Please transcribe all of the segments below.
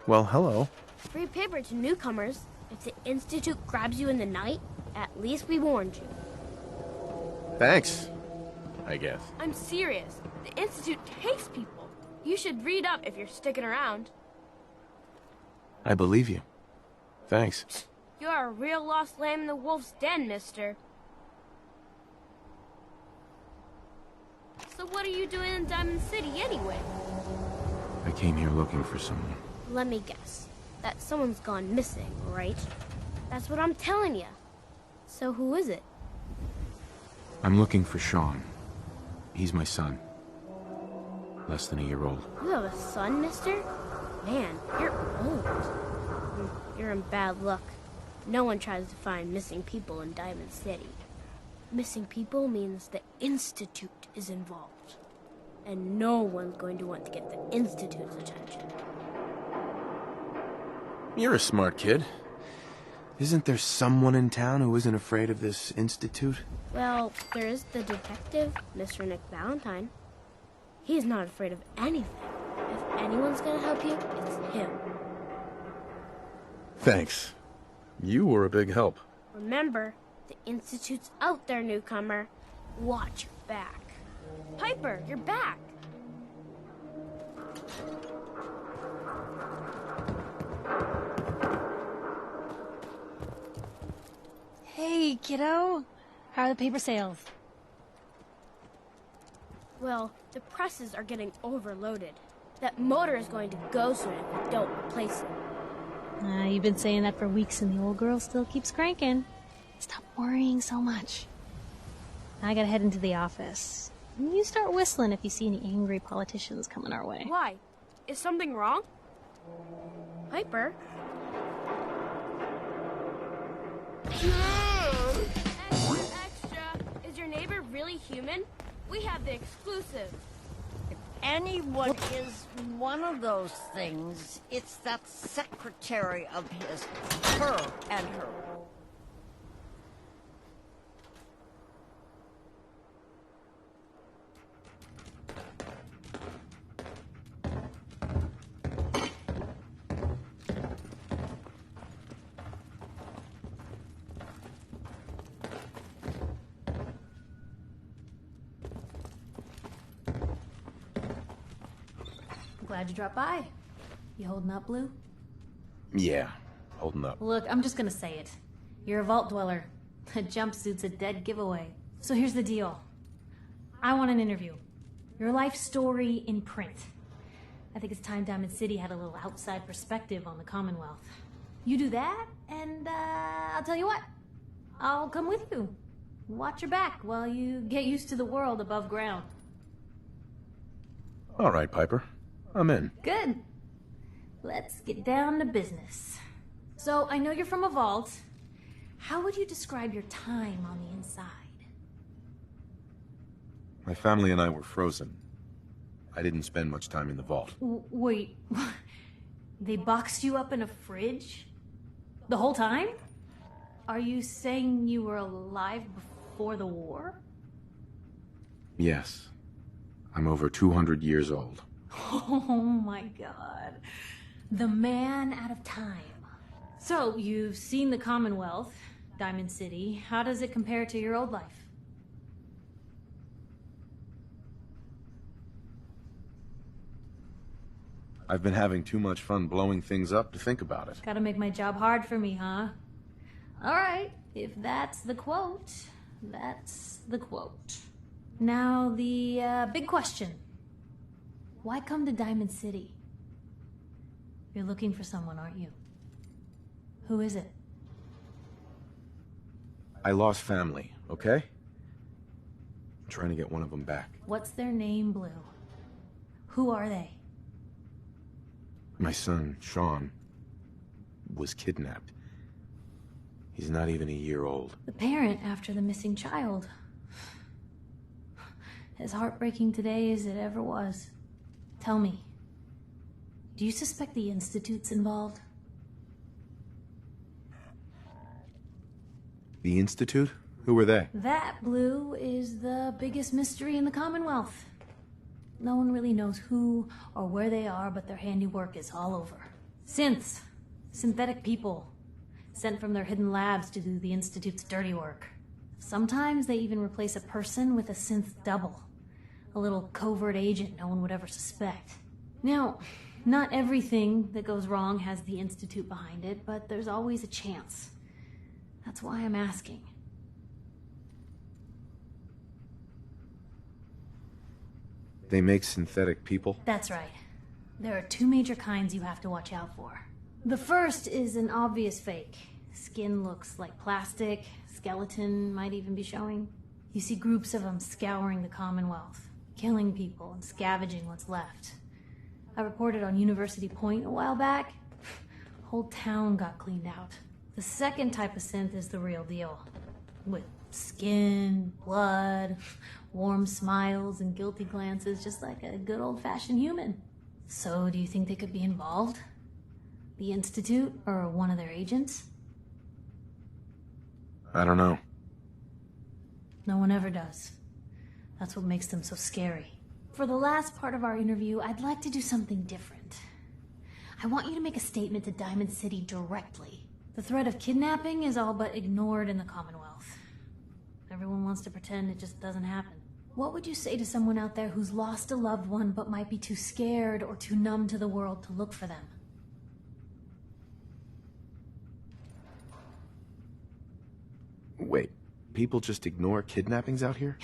Well, hello. Free paper to newcomers. If the Institute grabs you in the night, at least we warned you. Thanks, I guess. I'm serious. The Institute takes people. You should read up if you're sticking around. I believe you. Thanks. You're a real lost lamb in the wolf's den, mister. So what are you doing in Diamond City anyway? I came here looking for someone. Let me guess. That someone's gone missing, right? That's what I'm telling you. So who is it? I'm looking for Sean. He's my son. Less than a year old. You have a son, mister? Man, you're old. You're in bad luck. No one tries to find missing people in Diamond City. Missing people means the Institute is involved. And no one's going to want to get the Institute's attention. You're a smart kid. Isn't there someone in town who isn't afraid of this Institute? Well, there's the detective, Mr. Nick Valentine. He's not afraid of anything. If anyone's gonna help you, it's him. Thanks. You were a big help. Remember, the Institute's out there, newcomer. Watch your back. Piper, you're back. Hey, kiddo. How are the paper sales? Well, the presses are getting overloaded. That motor is going to go soon if we don't replace it. You've been saying that for weeks and the old girl still keeps cranking. Stop worrying so much. I gotta head into the office. You start whistling if you see any angry politicians coming our way. Why? Is something wrong? Piper? Extra! Is your neighbor really human? We have the exclusive. If anyone is one of those things, it's that secretary of his, her and her. Glad you dropped by. You holding up, Blue? Yeah, holding up. Look, I'm just gonna say it. You're a vault dweller. A jumpsuit's a dead giveaway. So here's the deal. I want an interview. Your life story in print. I think it's time Diamond City had a little outside perspective on the Commonwealth. You do that, and I'll tell you what. I'll come with you. Watch your back while you get used to the world above ground. All right, Piper. I'm in. Good. Let's get down to business. So, I know you're from a vault. How would you describe your time on the inside? My family and I were frozen. I didn't spend much time in the vault. Wait, they boxed you up in a fridge? The whole time? Are you saying you were alive before the war? Yes. I'm over 200 years old. Oh my god. The man out of time. So, you've seen the Commonwealth, Diamond City. How does it compare to your old life? I've been having too much fun blowing things up to think about it. Gotta make my job hard for me, huh? Alright, if that's the quote, that's the quote. Now, the big question. Why come to Diamond City? You're looking for someone, aren't you? Who is it? I lost family, okay? I'm trying to get one of them back. What's their name, Blue? Who are they? My son, Sean, was kidnapped. He's not even a year old. The parent after the missing child. As heartbreaking today as it ever was. Tell me, do you suspect the Institute's involved? The Institute? Who were they? That, Blue, is the biggest mystery in the Commonwealth. No one really knows who or where they are, but their handiwork is all over. Synths. Synthetic people. Sent from their hidden labs to do the Institute's dirty work. Sometimes they even replace a person with a synth double. A little covert agent no one would ever suspect. Now, not everything that goes wrong has the Institute behind it, but there's always a chance. That's why I'm asking. They make synthetic people? That's right. There are two major kinds you have to watch out for. The first is an obvious fake. Skin looks like plastic, skeleton might even be showing. You see groups of them scouring the Commonwealth, killing people and scavenging what's left. I reported on University Point a while back. Whole town got cleaned out. The second type of synth is the real deal. With skin, blood, warm smiles, and guilty glances, just like a good old-fashioned human. So, do you think they could be involved? The Institute, or one of their agents? I don't know. No one ever does. That's what makes them so scary. For the last part of our interview, I'd like to do something different. I want you to make a statement to Diamond City directly. The threat of kidnapping is all but ignored in the Commonwealth. Everyone wants to pretend it just doesn't happen. What would you say to someone out there who's lost a loved one but might be too scared or too numb to the world to look for them? Wait, people just ignore kidnappings out here?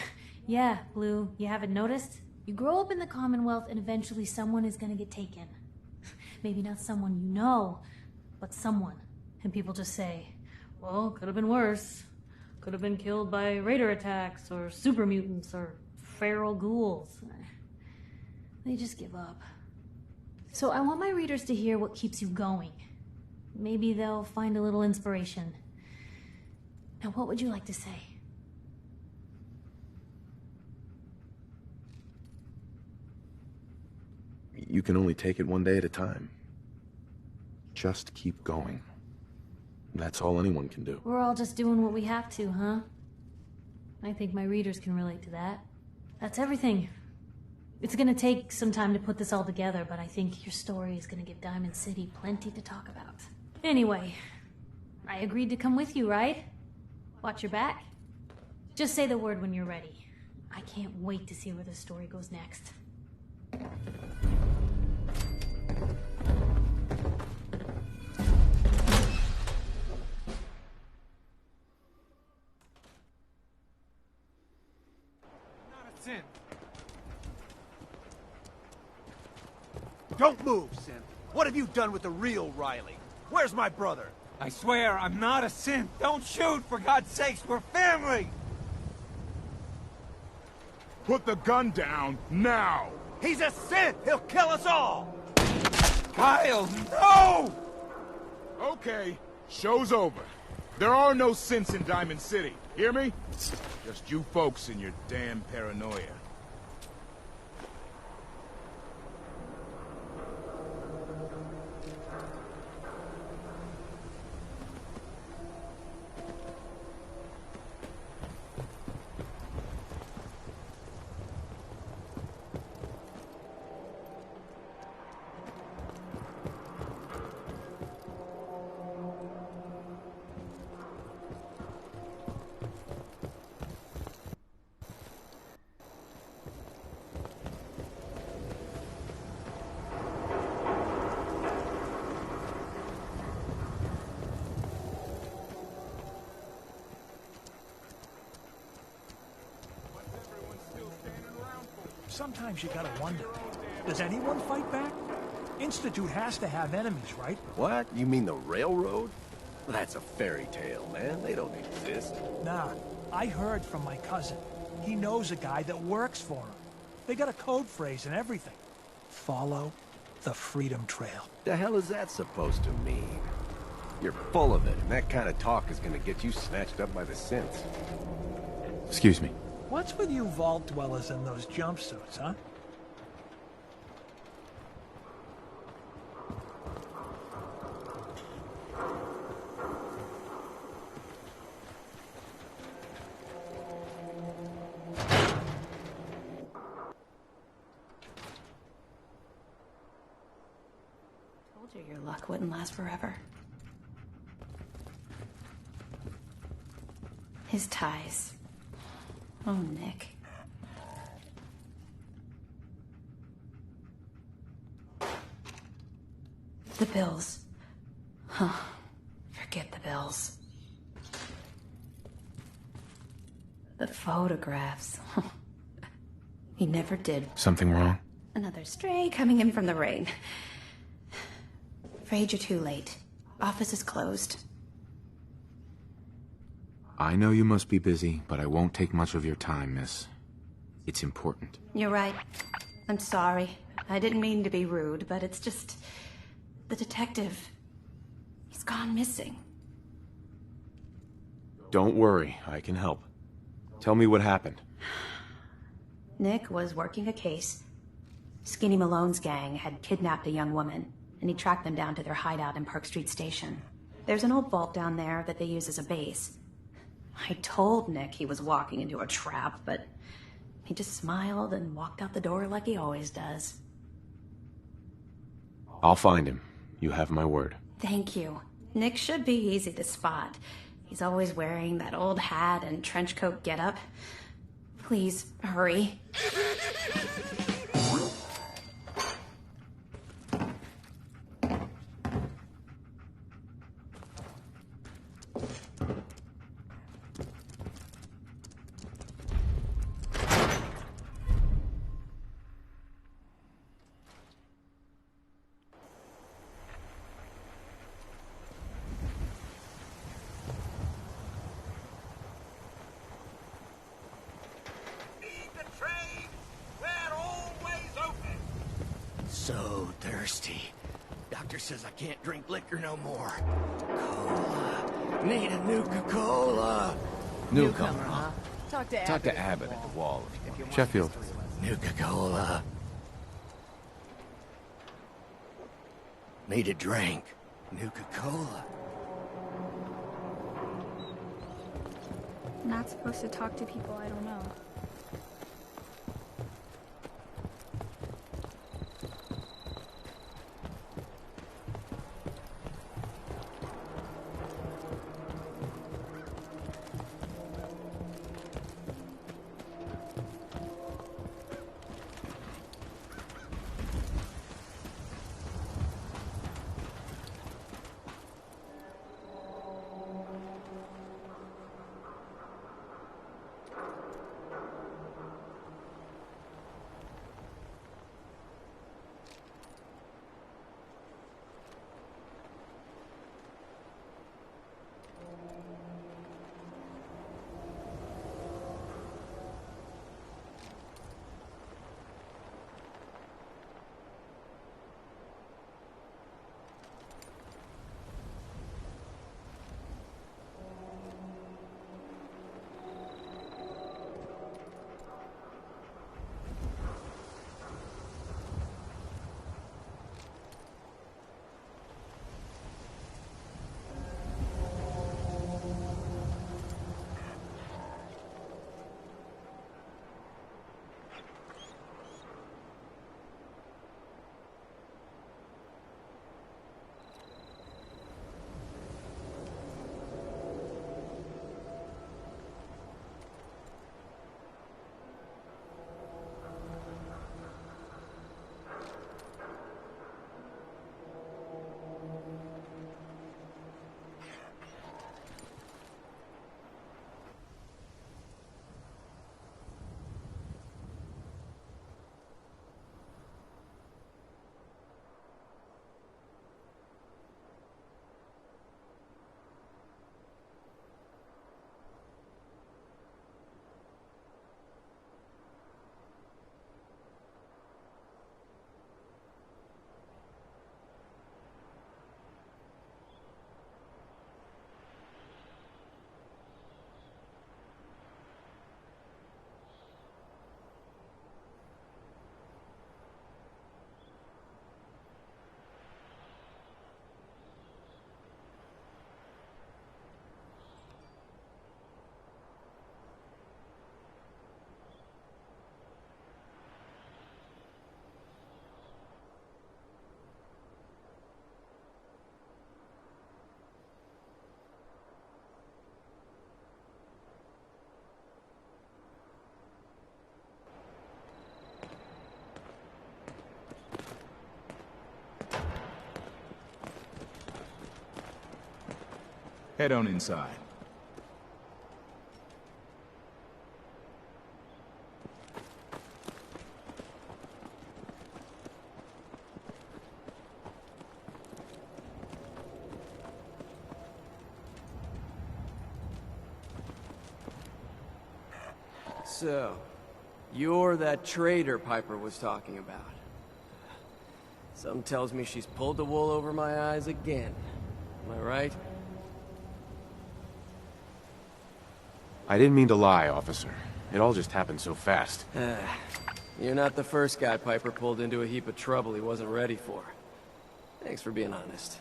Yeah, Blue, you haven't noticed? You grow up in the Commonwealth and eventually someone is gonna get taken. Maybe not someone you know, but someone. And people just say, well, could have been worse. Could have been killed by raider attacks, or super mutants, or feral ghouls. They just give up. So I want my readers to hear what keeps you going. Maybe they'll find a little inspiration. Now, what would you like to say? You can only take it one day at a time. Just keep going. That's all anyone can do. We're all just doing what we have to, huh? I think my readers can relate to that. That's everything. It's gonna take some time to put this all together, but I think your story is gonna give Diamond City plenty to talk about. Anyway, I agreed to come with you, right? Watch your back. Just say the word when you're ready. I can't wait to see where this story goes next. Don't move, Synth. What have you done with the real Riley? Where's my brother? I swear, I'm not a synth. Don't shoot, for God's sakes, we're family! Put the gun down, now! He's a Synth! He'll kill us all! Kyle, no! Okay, show's over. There are no synths in Diamond City, hear me? Just you folks and your damn paranoia. Sometimes you gotta wonder, does anyone fight back? Institute has to have enemies, right? What? You mean the railroad? That's a fairy tale, man. They don't exist. Nah, I heard from my cousin. He knows a guy that works for him. They got a code phrase and everything. Follow the Freedom Trail. The hell is that supposed to mean? You're full of it, and that kind of talk is gonna get you snatched up by the synths. Excuse me. What's with you vault dwellers in those jumpsuits, huh? Told So your luck wouldn't last forever. His ties. Oh, Nick. The bills. Huh. Forget the bills. The photographs. He never did. Something wrong? Another stray coming in from the rain. Afraid you're too late. Office is closed. I know you must be busy, but I won't take much of your time, miss. It's important. You're right. I'm sorry. I didn't mean to be rude, but it's just... the detective... he's gone missing. Don't worry, I can help. Tell me what happened. Nick was working a case. Skinny Malone's gang had kidnapped a young woman, and he tracked them down to their hideout in Park Street Station. There's an old vault down there that they use as a base. I told Nick he was walking into a trap, but he just smiled and walked out the door like he always does. I'll find him. You have my word. Thank you. Nick should be easy to spot. He's always wearing that old hat and trench coat getup. Please, hurry. So thirsty. Doctor says I can't drink liquor no more. Cola. Need a Nuka-Cola. Newcomer, huh? Talk to Abbott at the wall. Sheffield. Nuka-Cola. Need a drink. Nuka-Cola. Not supposed to talk to people I don't know. Head on inside. So, you're that traitor Piper was talking about. Something tells me she's pulled the wool over my eyes again. Am I right? I didn't mean to lie, officer. It all just happened so fast. You're not the first guy Piper pulled into a heap of trouble he wasn't ready for. Thanks for being honest.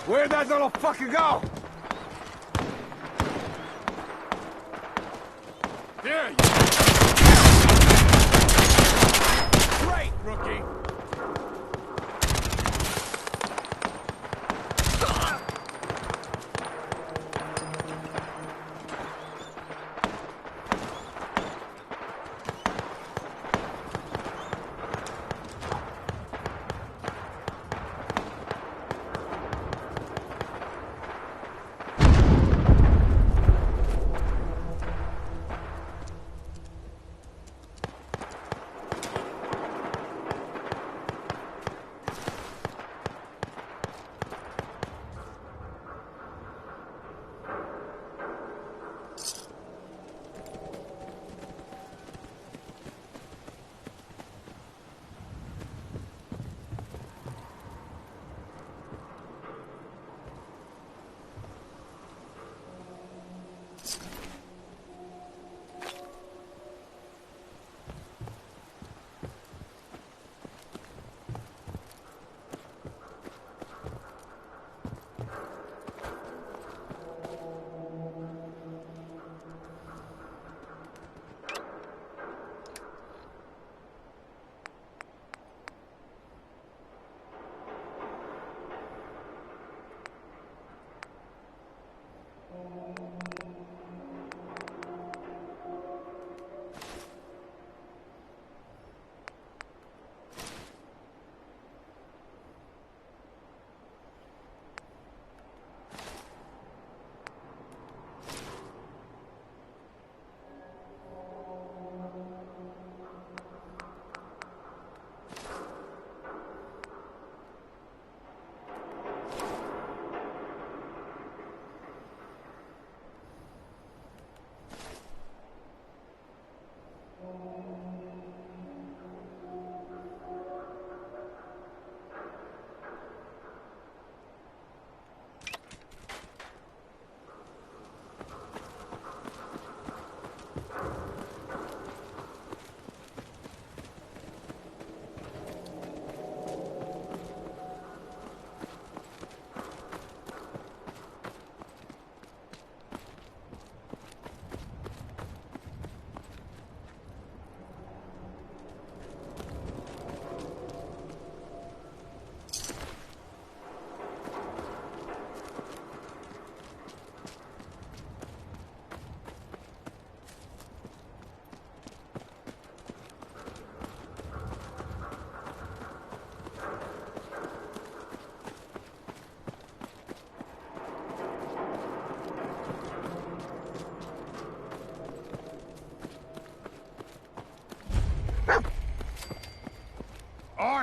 Where'd that little fucker go? There you Great, rookie!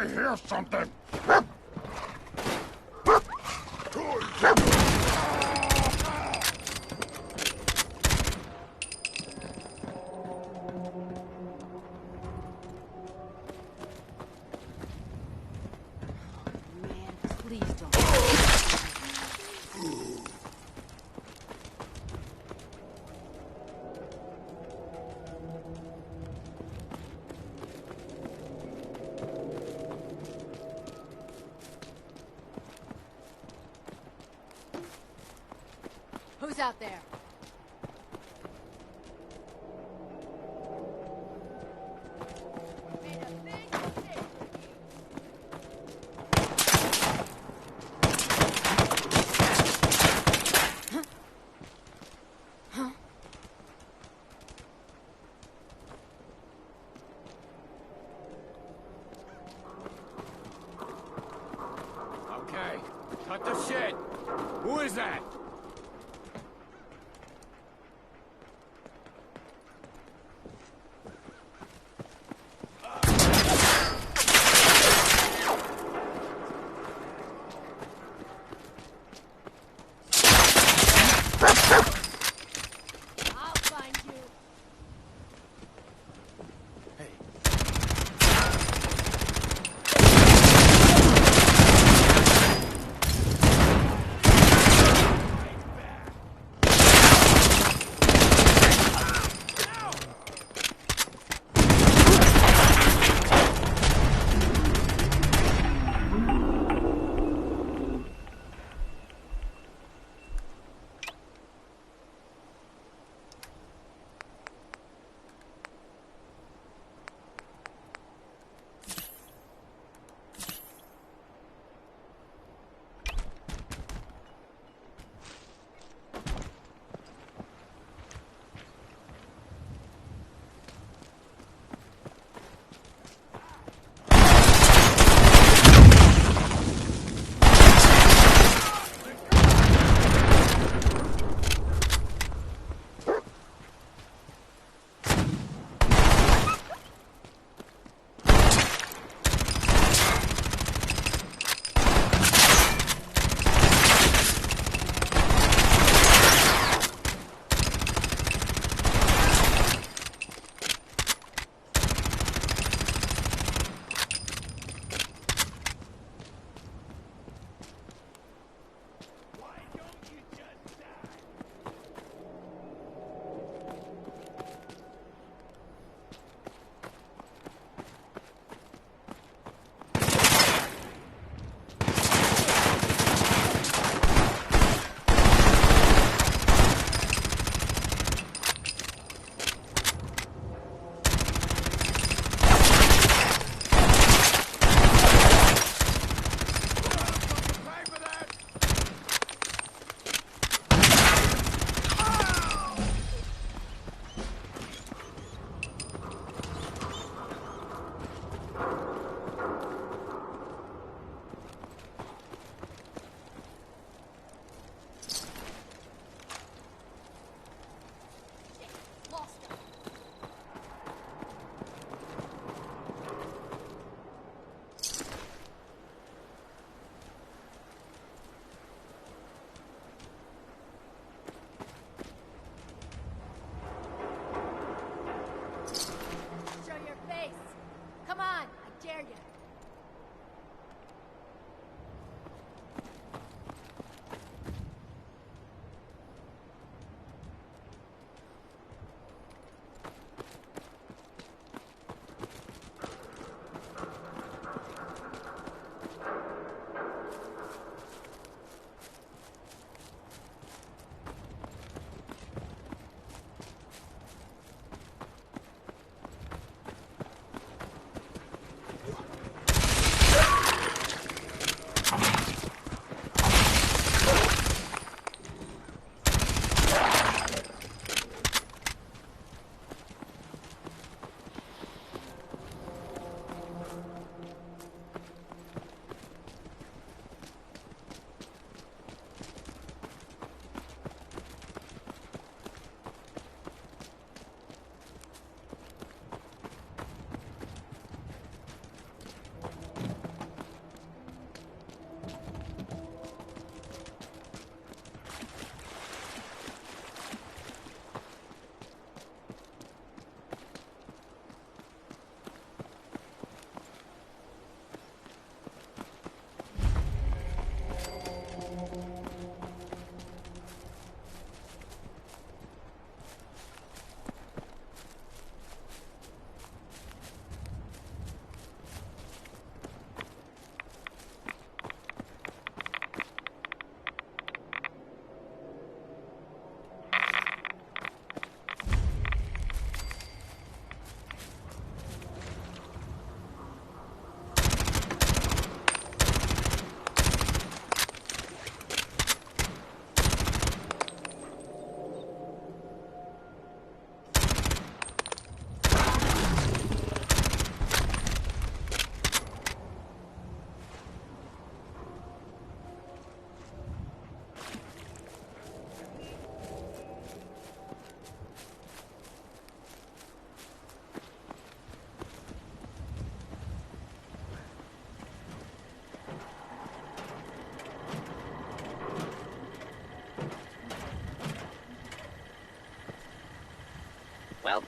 I hear something. Who's out there? Okay, cut the shit. Who is that? I'll find you.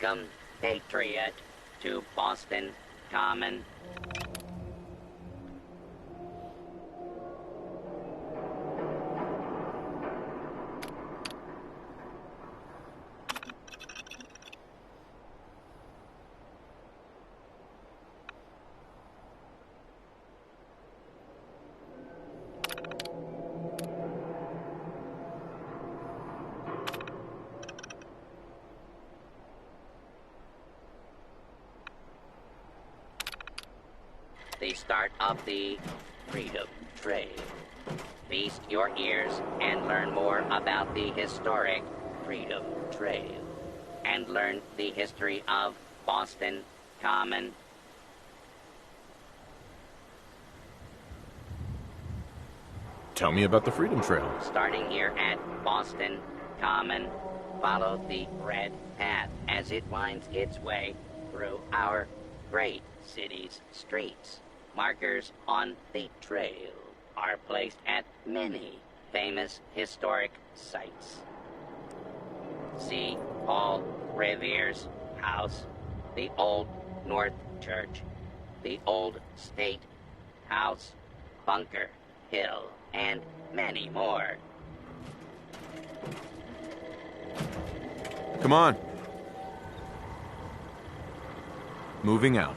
Welcome, Patriot, to Boston Common. The start of the Freedom Trail. Feast your ears and learn more about the historic Freedom Trail. And learn the history of Boston Common. Tell me about the Freedom Trail. Starting here at Boston Common, follow the red path as it winds its way through our great city's streets. Markers on the trail are placed at many famous historic sites. See Paul Revere's house, the Old North Church, the Old State House, Bunker Hill, and many more. Come on. Moving out.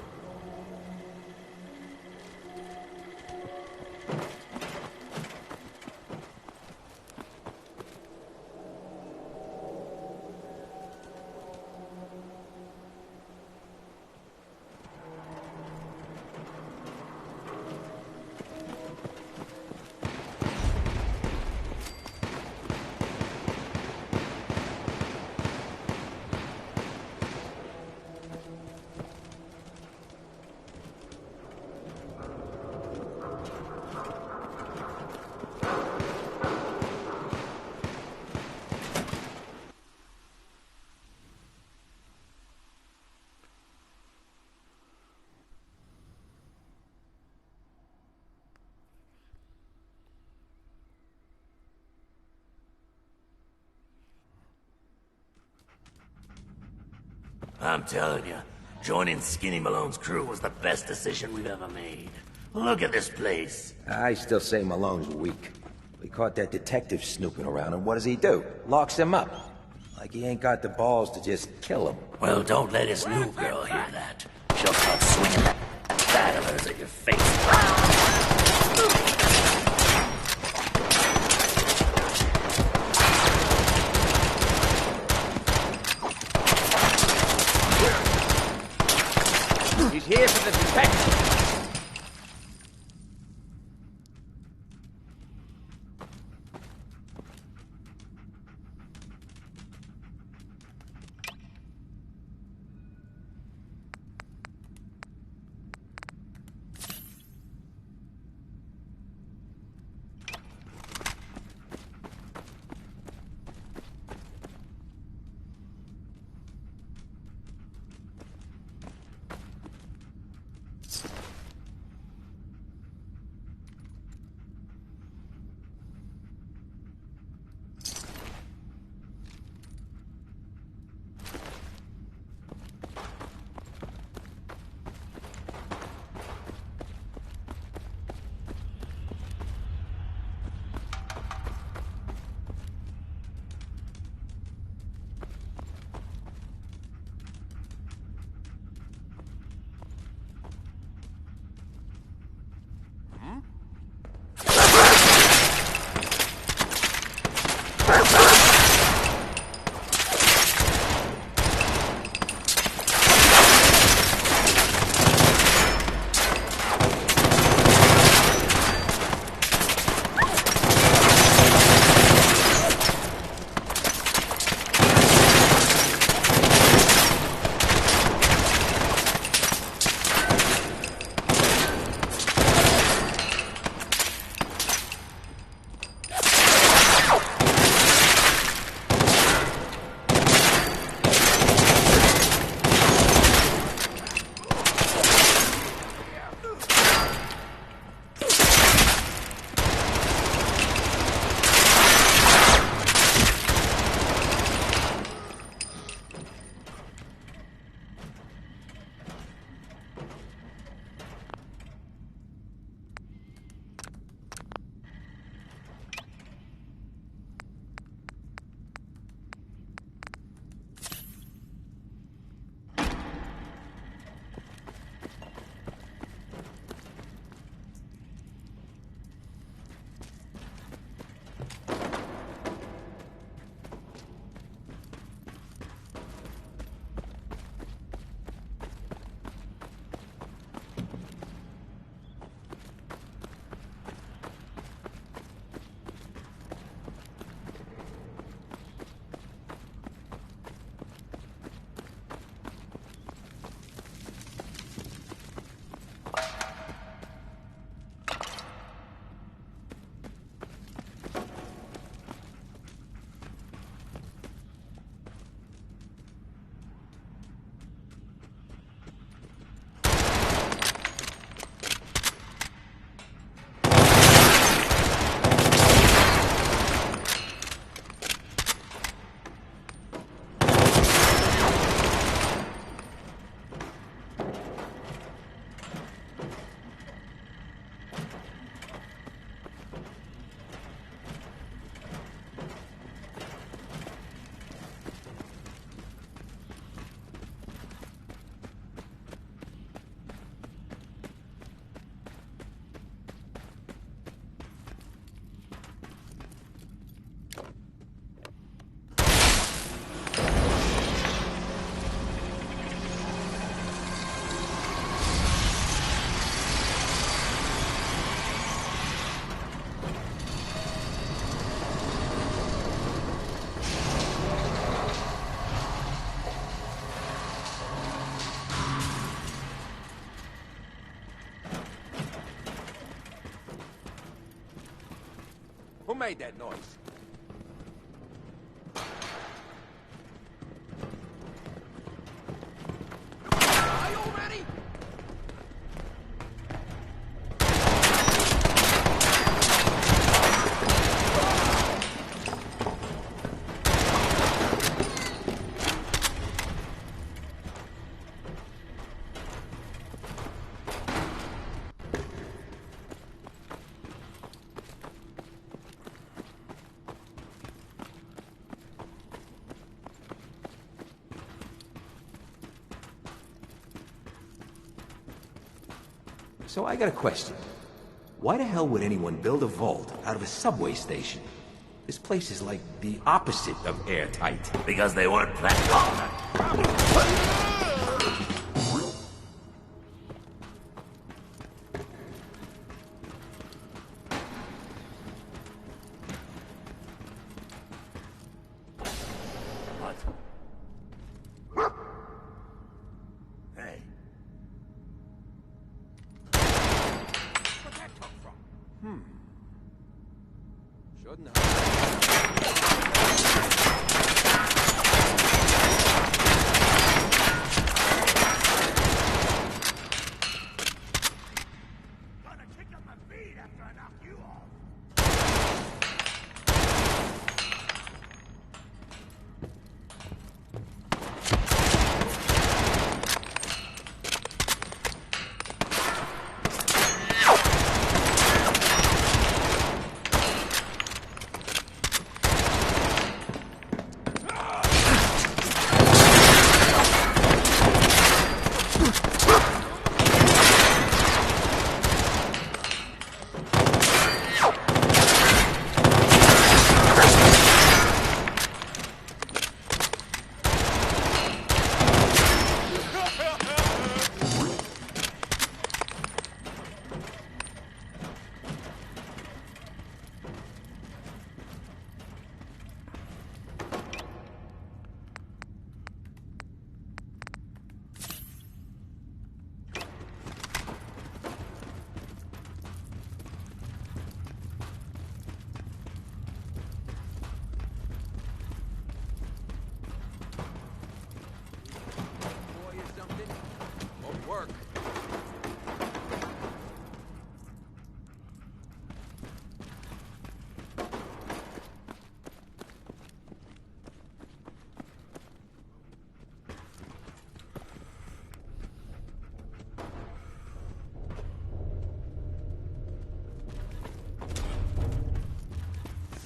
I'm telling you, joining Skinny Malone's crew was the best decision we've ever made. Look at this place. I still say Malone's weak. We caught that detective snooping around, and what does he do? Locks him up. Like he ain't got the balls to just kill him. Well, don't let his new girl hear that. She'll start swinging that bat of hers at your face. He's here for the detective. Who made that noise? Are you ready? So I got a question. Why the hell would anyone build a vault out of a subway station? This place is like the opposite of airtight. Because they weren't platformed. Hey. Where'd that come from? Shouldn't have. Gonna kick up my feet after I knock you off. Boy, or something? Won't work.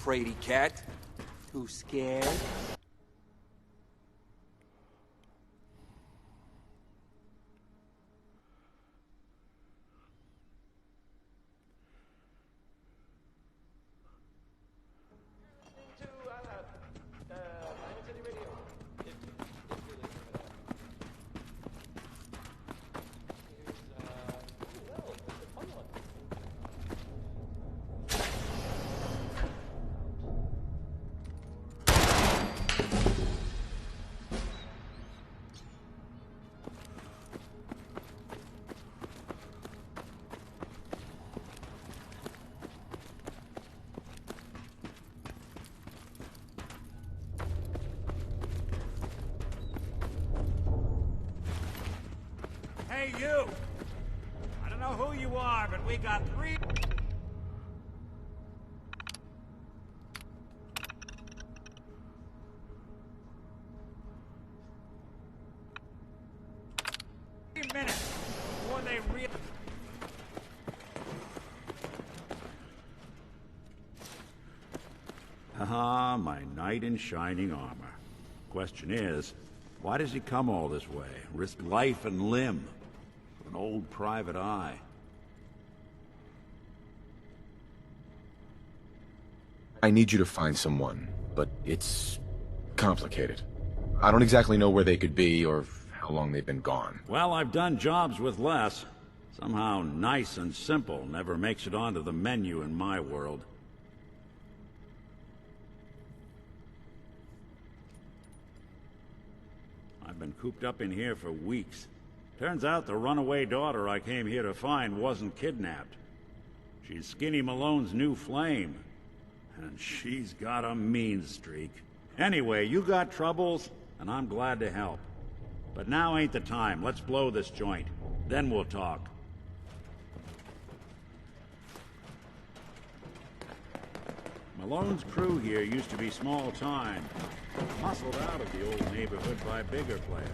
Fraidy cat? Too scared? Hey, you! I don't know who you are, but we got 3... minutes before they Haha, my knight in shining armor. Question is, why does he come all this way? Risk life and limb for an old private eye. I need you to find someone, but it's complicated. I don't exactly know where they could be or how long they've been gone. Well, I've done jobs with less. Somehow nice and simple never makes it onto the menu in my world. I've been cooped up in here for weeks. Turns out the runaway daughter I came here to find wasn't kidnapped. She's Skinny Malone's new flame. And she's got a mean streak. Anyway, you got troubles, and I'm glad to help. But now ain't the time. Let's blow this joint. Then we'll talk. Malone's crew here used to be small time. Muscled out of the old neighborhood by bigger players.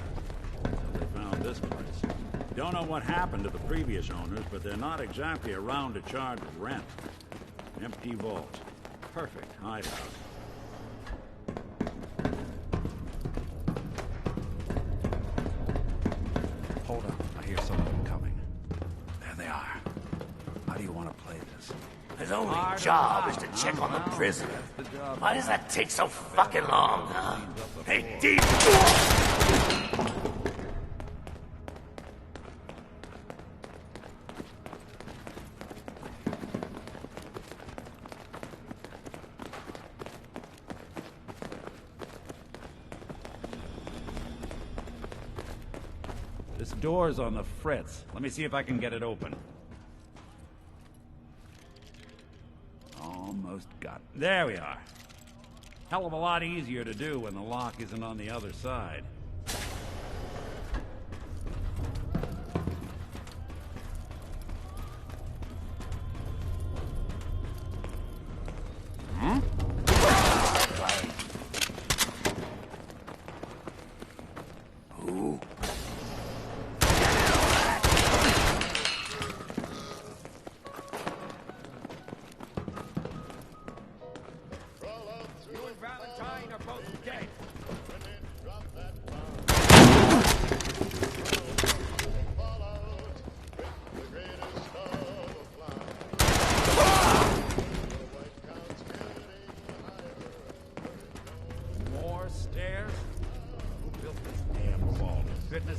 So they found this place. Don't know what happened to the previous owners, but they're not exactly around to charge rent. Empty vault. Perfect hideout. Hold on, I hear some of them coming. There they are. How do you want to play this? His only job is to check on the prisoner. Why does that take so fucking long, huh? Hey, deep! This door's on the fritz. Let me see if I can get it open. Almost got... There we are. Hell of a lot easier to do when the lock isn't on the other side.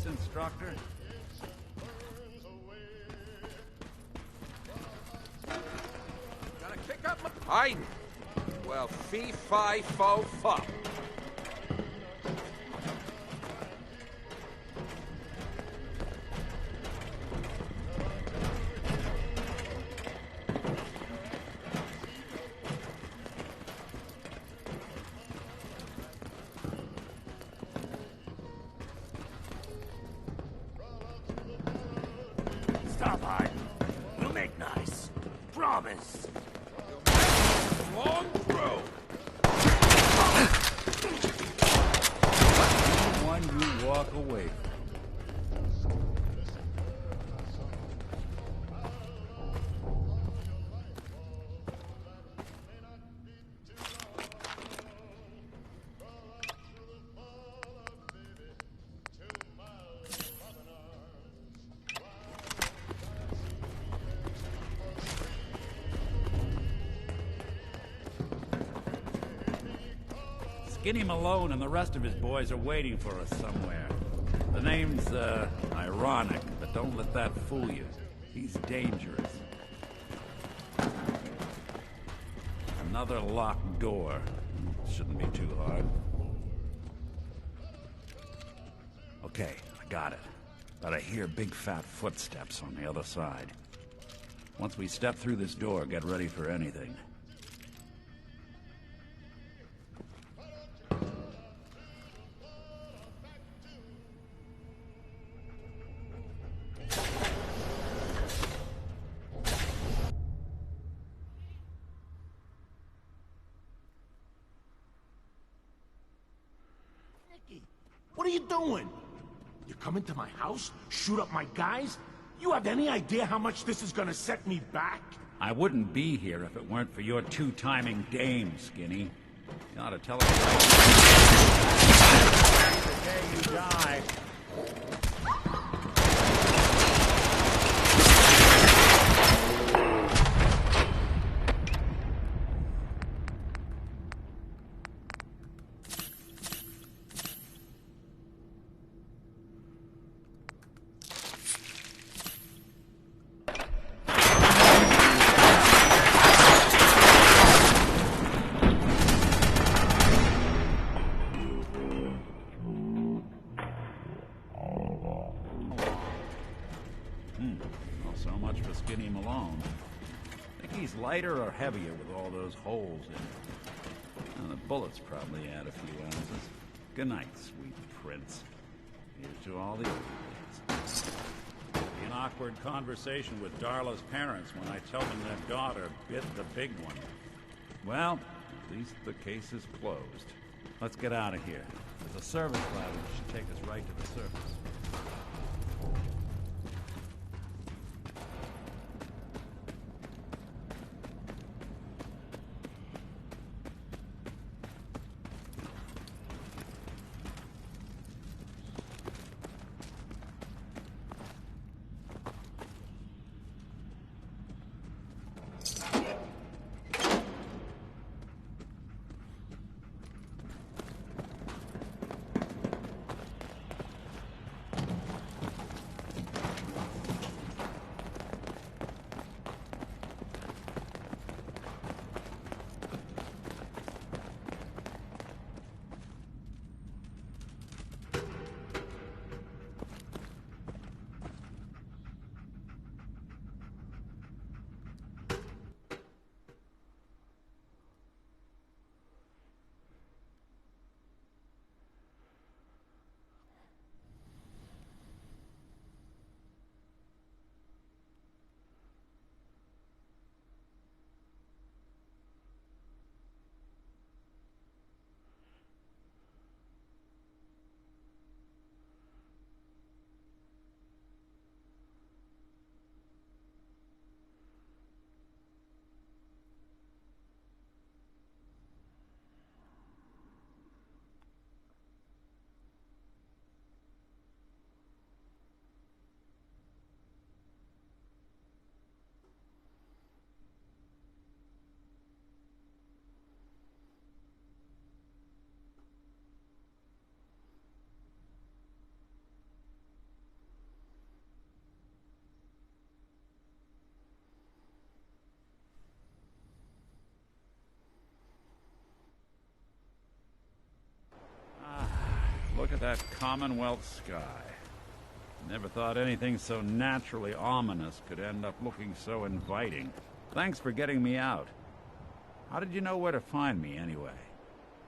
Instructor? Gotta kick up my... Hiding. Well, fee, fi, fo, fuck. Stop hiding. We'll make nice. Promise. Long throw. One you walk away from. Skinny Malone and the rest of his boys are waiting for us somewhere. The name's, ironic, but don't let that fool you. He's dangerous. Another locked door. Shouldn't be too hard. Okay, I got it. But I hear big fat footsteps on the other side. Once we step through this door, get ready for anything. What are you doing? You come into my house, shoot up my guys? You have any idea how much this is gonna set me back? I wouldn't be here if it weren't for your two-timing dame, Skinny. You ought to tell her the day you die. Well, so much for Skinny Malone. Think he's lighter or heavier with all all those holes in it. And the bullets probably add a few ounces. Good night, sweet prince. Here's to all the old days. An awkward conversation with Darla's parents when I tell them their daughter bit the big one. Well, at least the case is closed. Let's get out of here. There's a service ladder that should take us right to the surface. Look at that Commonwealth sky. Never thought anything so naturally ominous could end up looking so inviting. Thanks for getting me out. How did you know where to find me, anyway?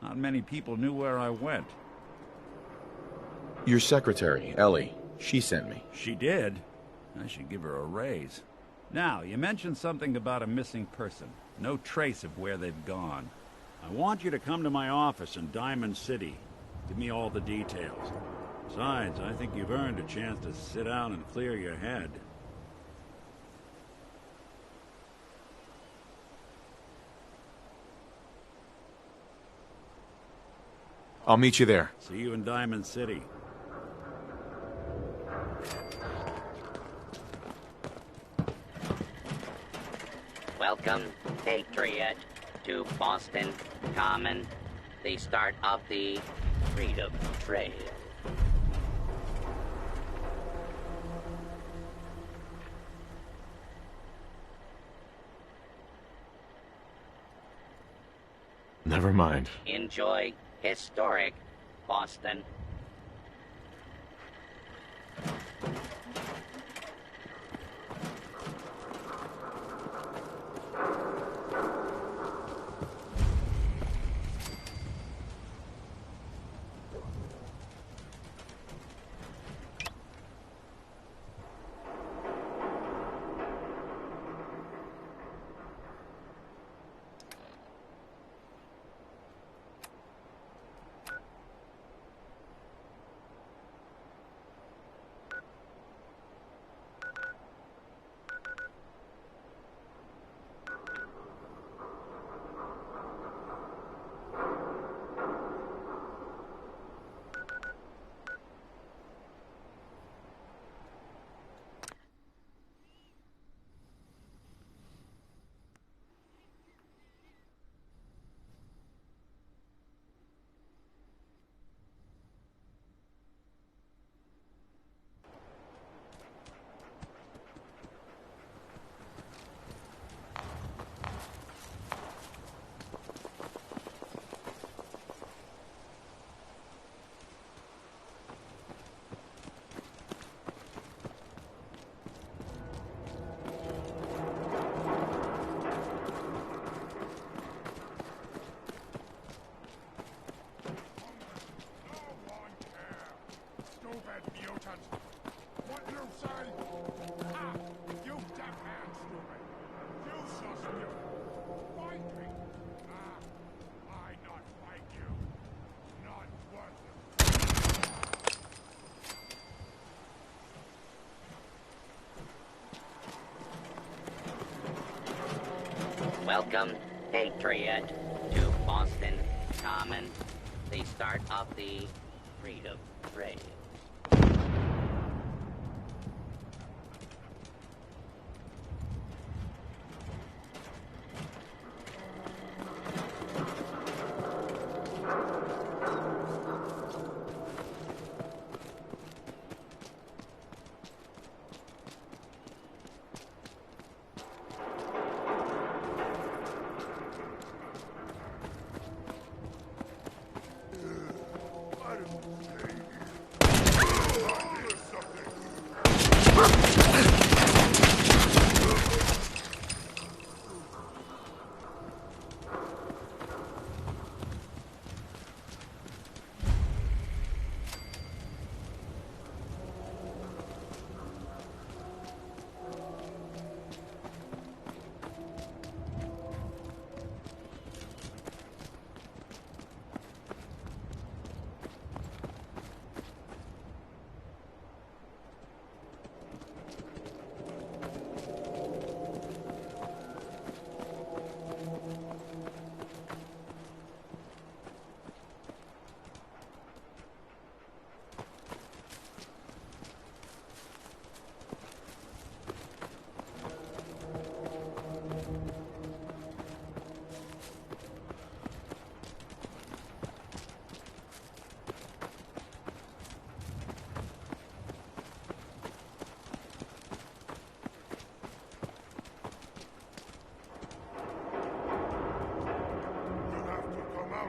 Not many people knew where I went. Your secretary, Ellie, she sent me. She did? I should give her a raise. Now, you mentioned something about a missing person. No trace of where they've gone. I want you to come to my office in Diamond City. Give me all the details. Besides, I think you've earned a chance to sit down and clear your head. I'll meet you there. See you in Diamond City. Welcome, Patriot, to Boston Common, the start of the Freedom Trail. Never mind. Enjoy historic Boston. Welcome, Patriot, to Boston Common, the start of the Freedom Trail.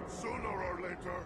Sooner or later.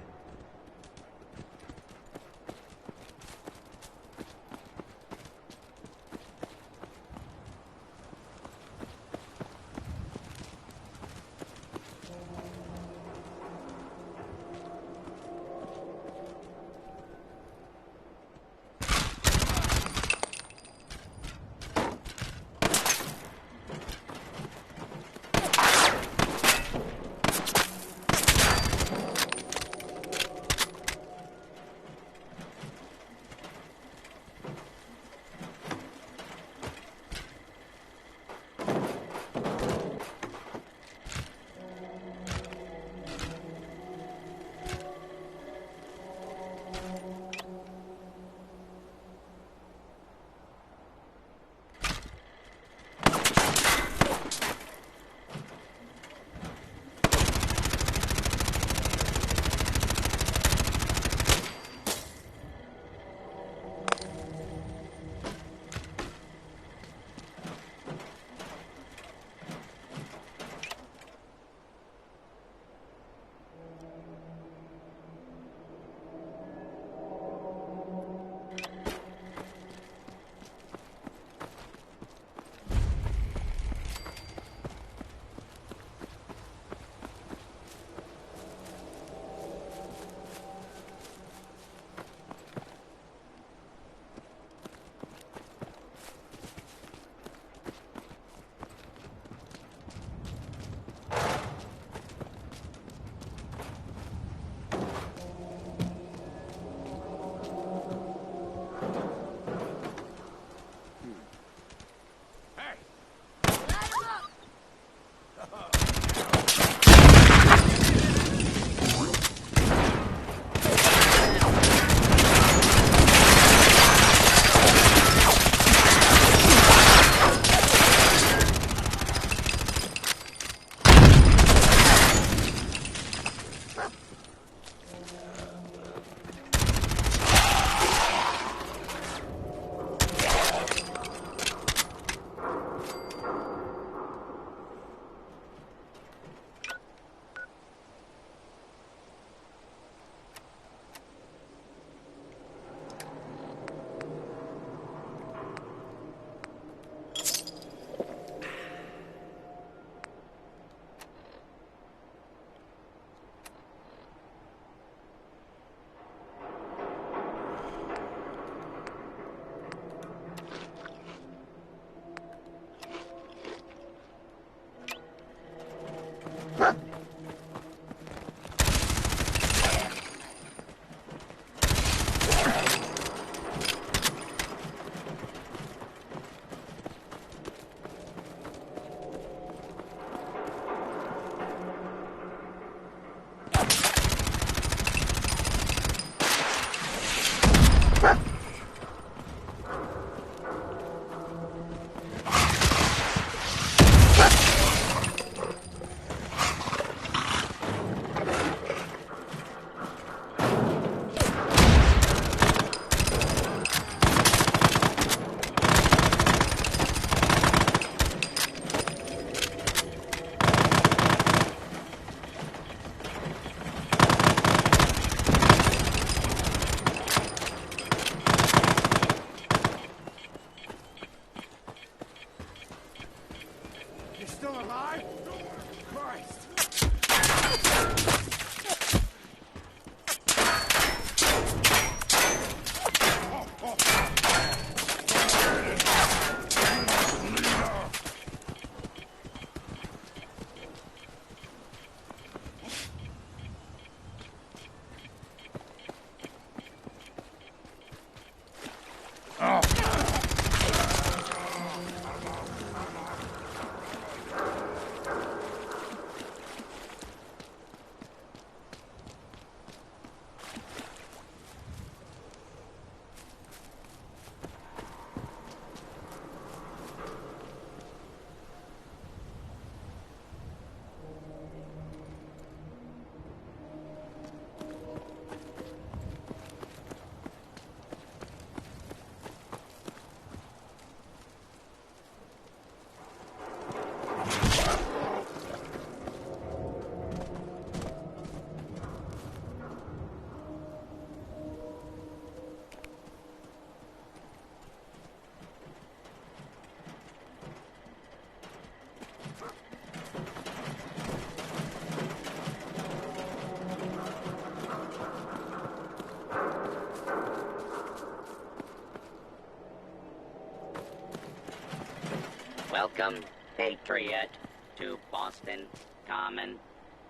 Welcome, Patriot, to Boston Common,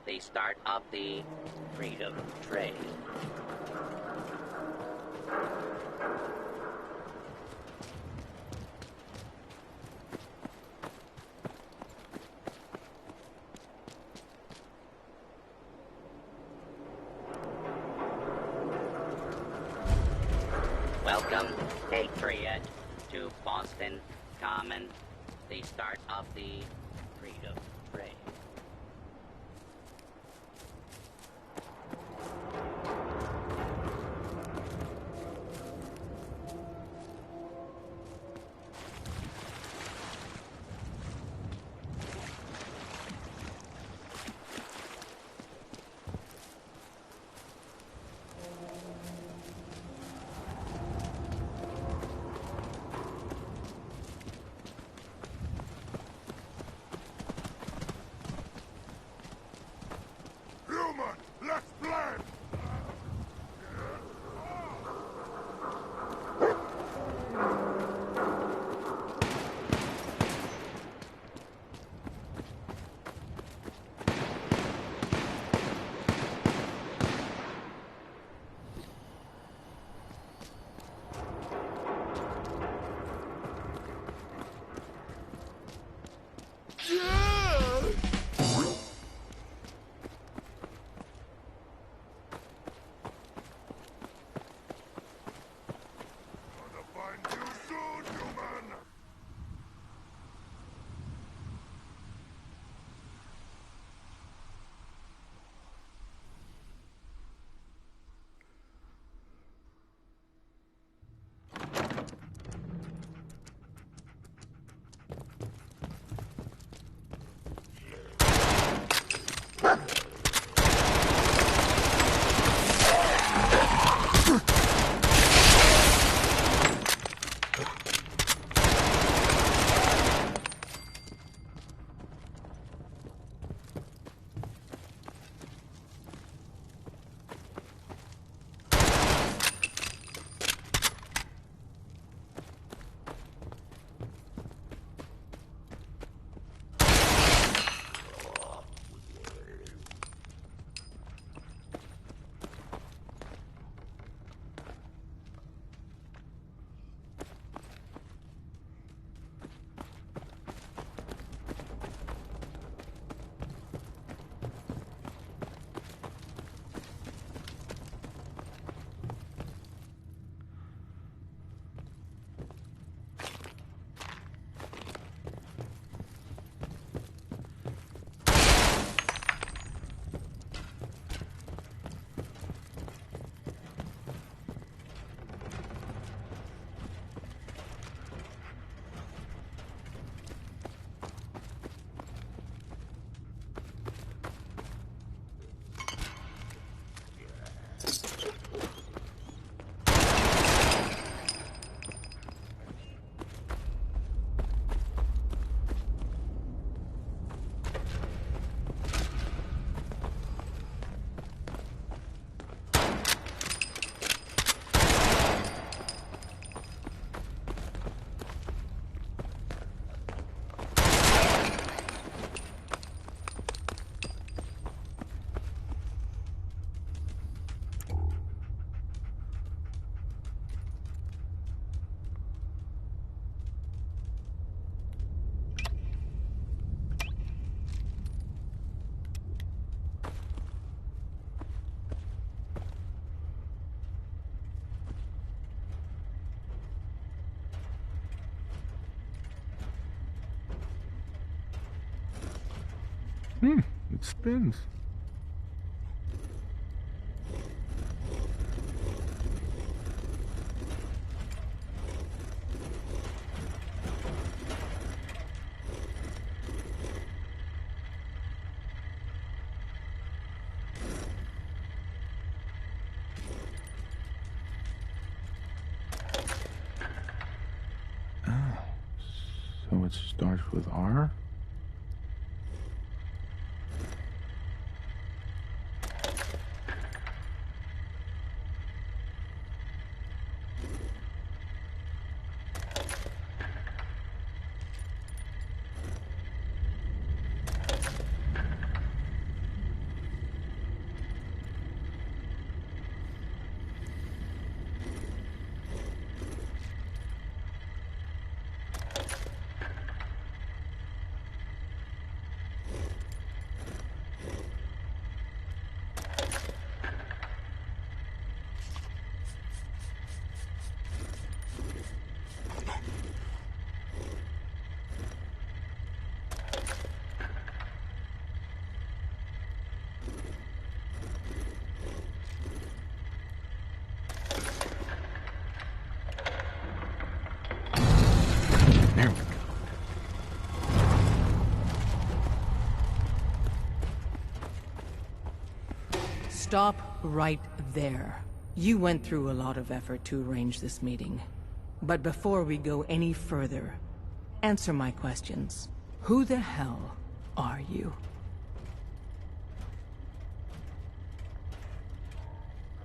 the start of the freedom trade. Welcome, Patriot, to Boston Common, the start of the freedom trade. It spins. So it starts with R? stop right there. You went through a lot of effort to arrange this meeting. But before we go any further, answer my questions. Who the hell are you?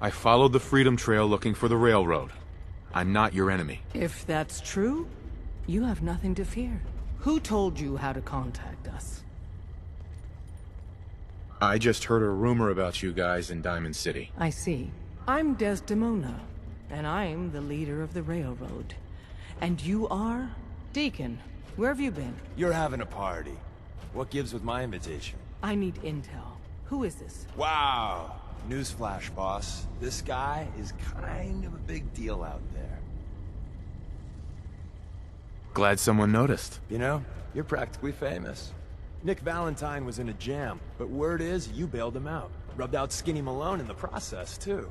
I followed the Freedom Trail looking for the railroad. I'm not your enemy. If that's true, you have nothing to fear. Who told you how to contact us? I just heard a rumor about you guys in Diamond City. I see. I'm Desdemona, and I'm the leader of the railroad. And you are? Deacon, where have you been? You're having a party. What gives with my invitation? I need intel. Who is this? Wow. Newsflash, boss. This guy is kind of a big deal out there. Glad someone noticed. You know, you're practically famous. Nick Valentine was in a jam, but word is you bailed him out. Rubbed out Skinny Malone in the process, too.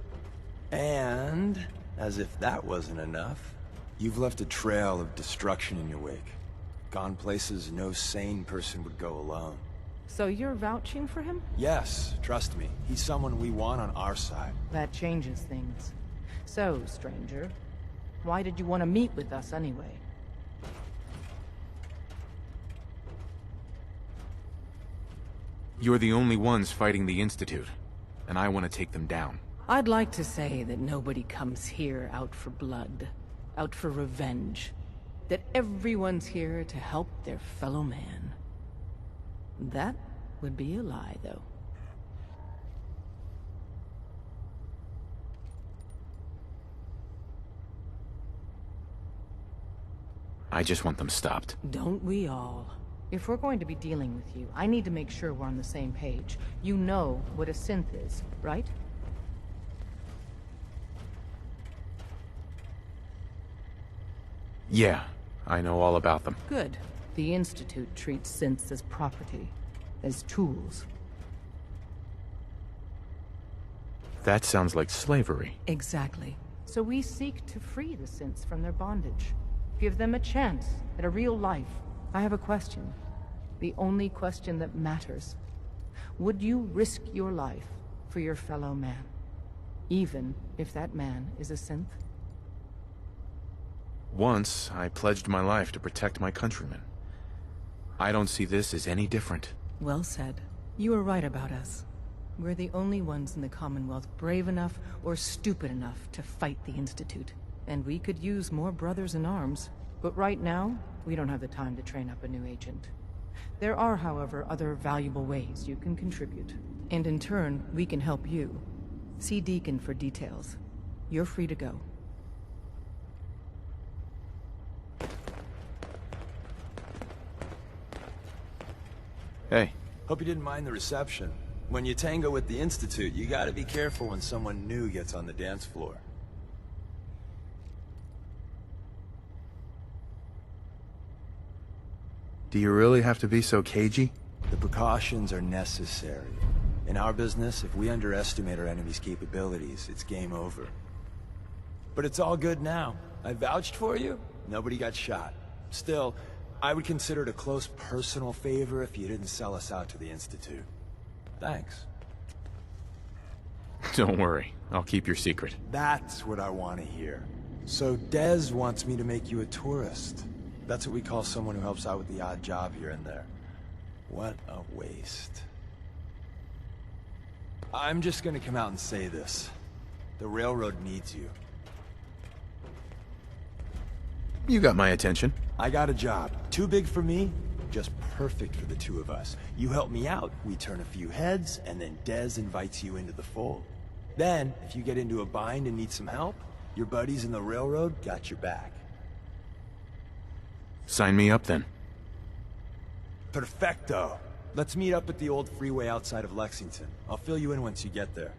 And, as if that wasn't enough, you've left a trail of destruction in your wake. Gone places no sane person would go alone. So you're vouching for him? Yes, trust me. He's someone we want on our side. That changes things. So, stranger, why did you want to meet with us anyway? You're the only ones fighting the Institute, and I want to take them down. I'd like to say that nobody comes here out for blood, out for revenge. That everyone's here to help their fellow man. That would be a lie, though. I just want them stopped. Don't we all? If we're going to be dealing with you, I need to make sure we're on the same page. You know what a synth is, right? Yeah, I know all about them. Good. The Institute treats synths as property, as tools. That sounds like slavery. Exactly. So we seek to free the synths from their bondage. Give them a chance at a real life. I have a question. The only question that matters. Would you risk your life for your fellow man? Even if that man is a synth? Once, I pledged my life to protect my countrymen. I don't see this as any different. Well said. You were right about us. We're the only ones in the Commonwealth brave enough or stupid enough to fight the Institute. And we could use more brothers in arms. But right now, we don't have the time to train up a new agent. There are, however, other valuable ways you can contribute. And in turn, we can help you. See Deacon for details. You're free to go. Hey. Hope you didn't mind the reception. When you tango with the Institute, you gotta be careful when someone new gets on the dance floor. Do you really have to be so cagey? The precautions are necessary. In our business, if we underestimate our enemy's capabilities, it's game over. But it's all good now. I vouched for you, nobody got shot. Still, I would consider it a close personal favor if you didn't sell us out to the Institute. Thanks. Don't worry, I'll keep your secret. That's what I want to hear. So Dez wants me to make you a tourist. That's what we call someone who helps out with the odd job here and there. What a waste. I'm just gonna come out and say this. The railroad needs you. You got my attention. I got a job. Too big for me, just perfect for the two of us. You help me out, we turn a few heads, and then Dez invites you into the fold. Then, if you get into a bind and need some help, your buddies in the railroad got your back. Sign me up then. Perfecto. Let's meet up at the old freeway outside of Lexington. I'll fill you in once you get there.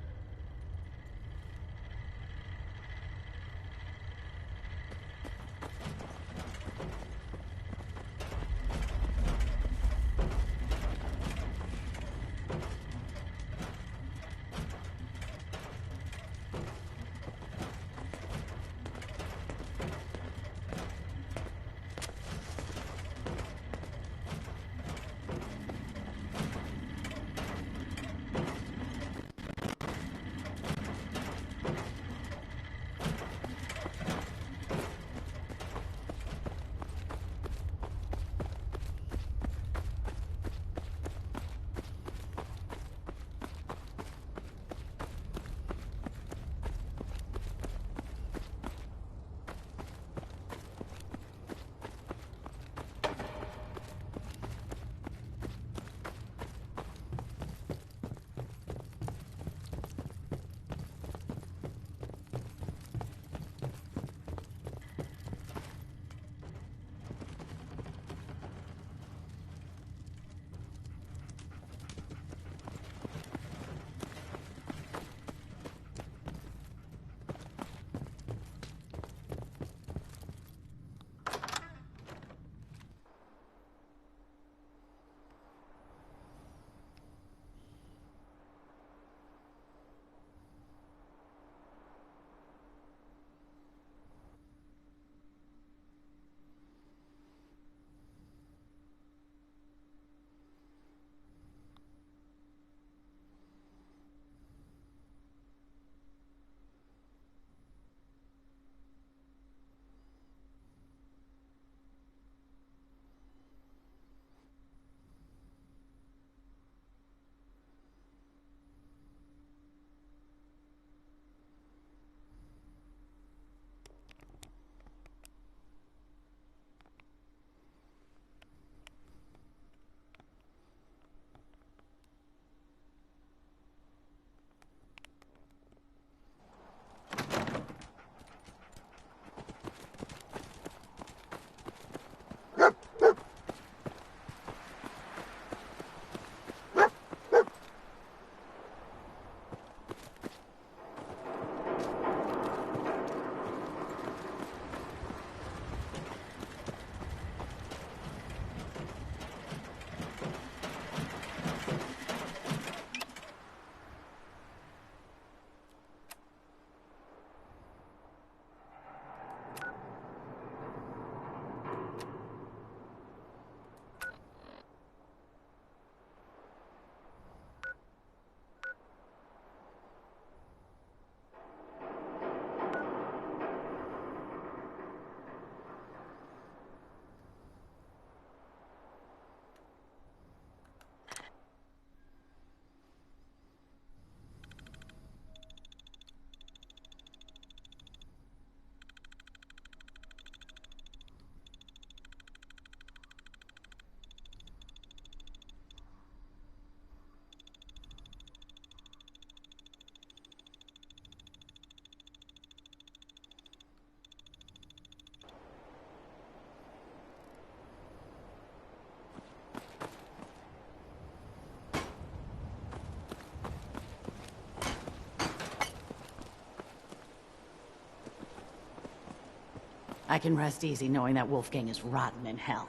I can rest easy knowing that Wolfgang is rotten in hell.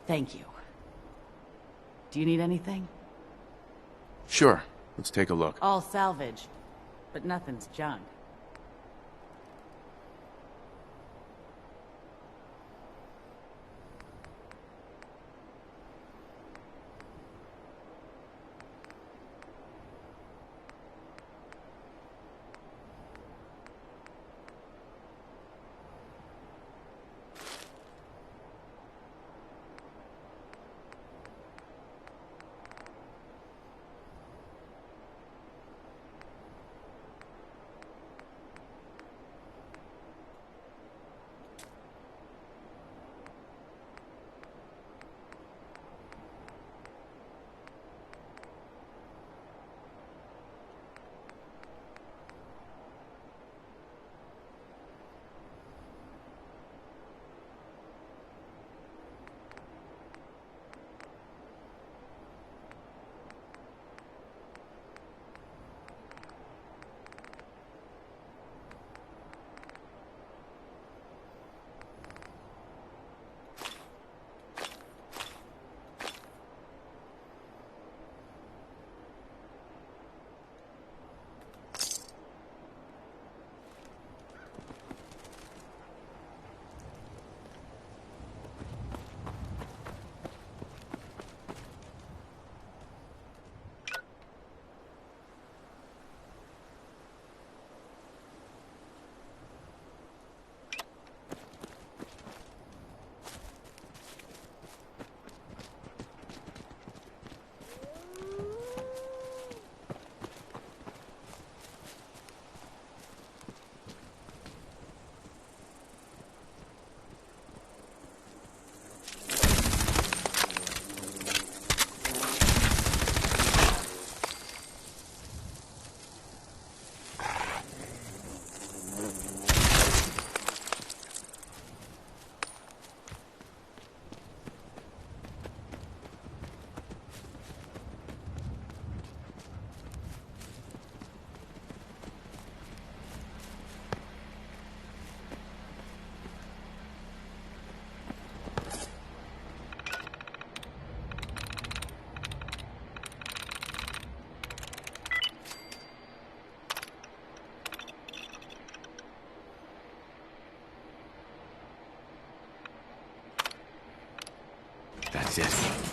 Thank you. Do you need anything? Sure. Let's take a look. All salvage, but nothing's junk. That's it.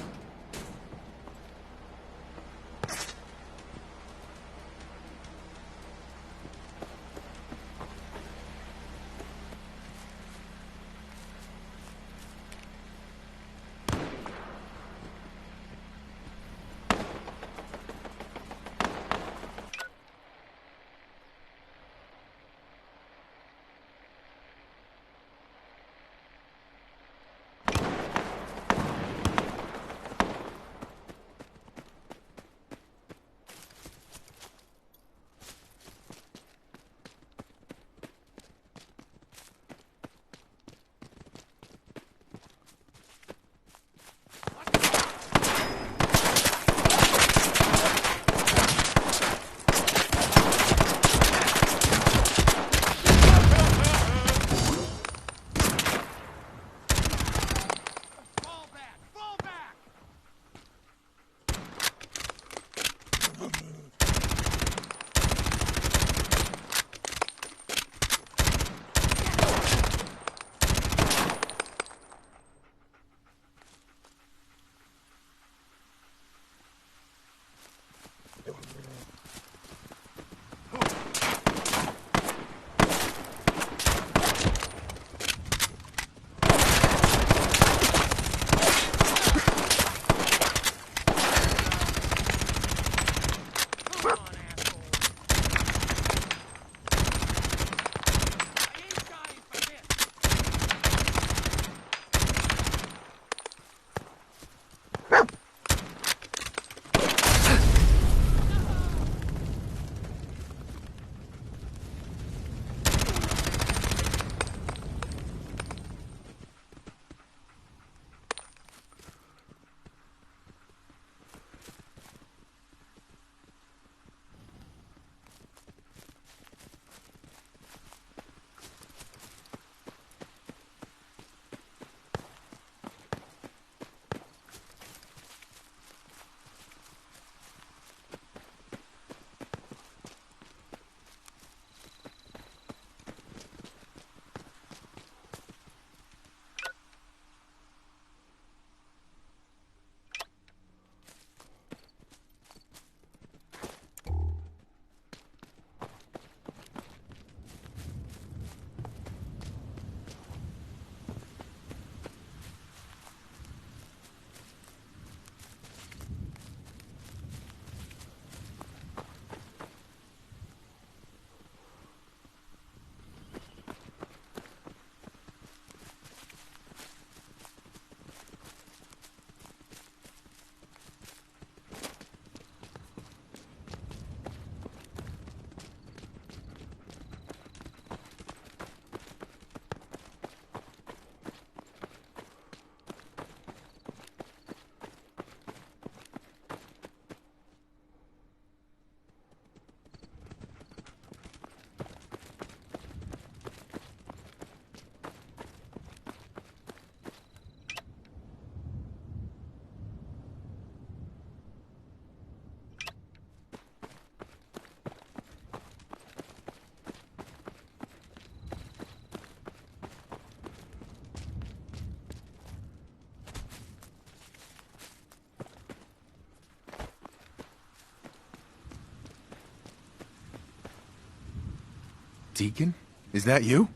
Deacon? Is that you?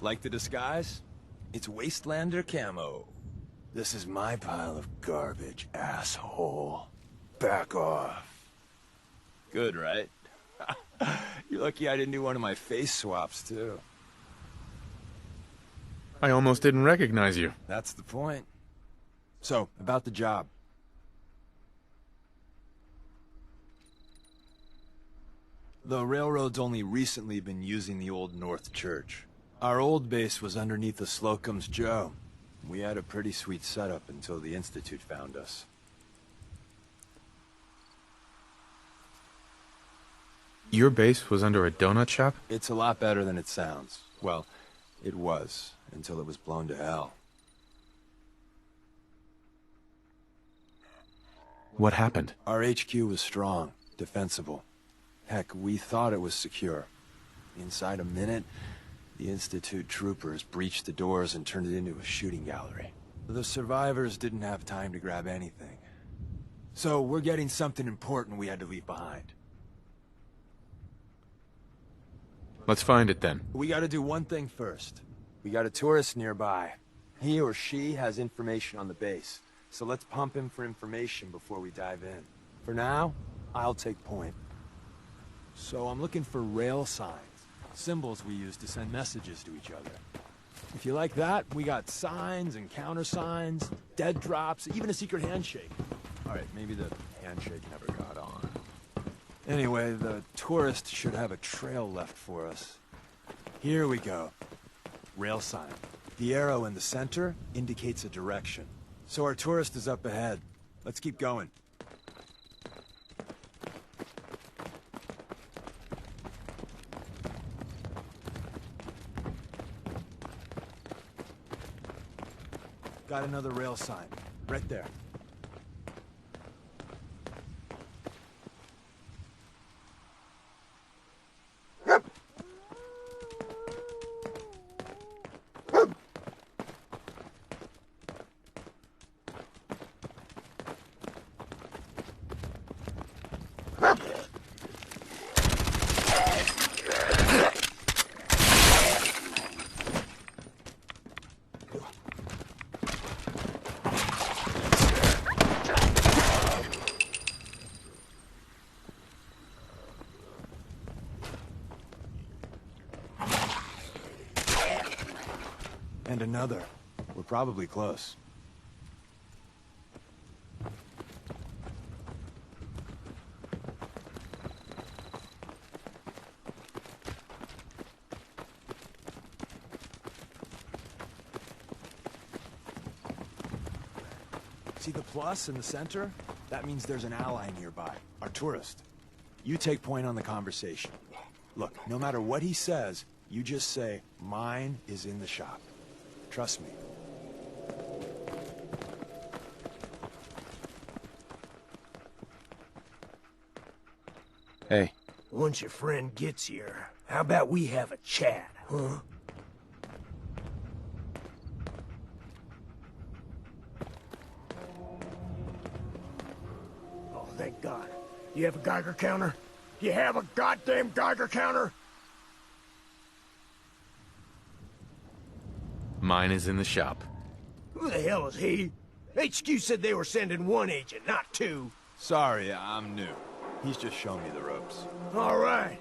Like the disguise? It's Wastelander camo. This is my pile of garbage, asshole. Back off. Good, right? You're lucky I didn't do one of my face swaps, too. I almost didn't recognize you. That's the point. So, about the job. The railroad's only recently been using the old North Church. Our old base was underneath the Slocum's Joe. We had a pretty sweet setup until the Institute found us. Your base was under a donut shop? It's a lot better than it sounds. Well, it was, until it was blown to hell. What happened? Our HQ was strong, defensible. Heck, we thought it was secure. Inside a minute, the Institute troopers breached the doors and turned it into a shooting gallery. The survivors didn't have time to grab anything. So we're getting something important we had to leave behind. Let's find it then. We gotta do one thing first. We got a tourist nearby. He or she has information on the base. So let's pump him for information before we dive in. For now, I'll take point. So I'm looking for rail signs. Symbols we use to send messages to each other. If you like that, we got signs and countersigns, dead drops, even a secret handshake. Alright, maybe the handshake never got on. Anyway, the tourist should have a trail left for us. Here we go. Rail sign. The arrow in the center indicates a direction. So our tourist is up ahead. Let's keep going. Got another rail sign. Right there. And another. We're probably close. See the plus in the center? That means there's an ally nearby, our tourist. You take point on the conversation. Look, no matter what he says, you just say, "Mine is in the shop." Trust me. Hey. Once your friend gets here, how about we have a chat, huh? Oh, thank God. You have a Geiger counter? You have a goddamn Geiger counter? Mine is in the shop. Who the hell is he? HQ said they were sending one agent, not two. Sorry, I'm new. He's just showing me the ropes. All right.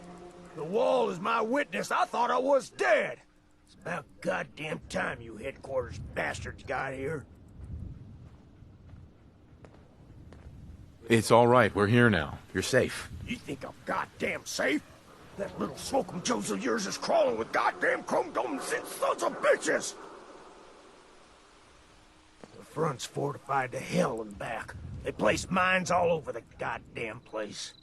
The wall is my witness. I thought I was dead. It's about goddamn time you headquarters bastards got here. It's all right. We're here now. You're safe. You think I'm goddamn safe? That little Slocum Joes of yours is crawling with goddamn chrome domes and sons of bitches! The front's fortified to hell and back. They placed mines all over the goddamn place.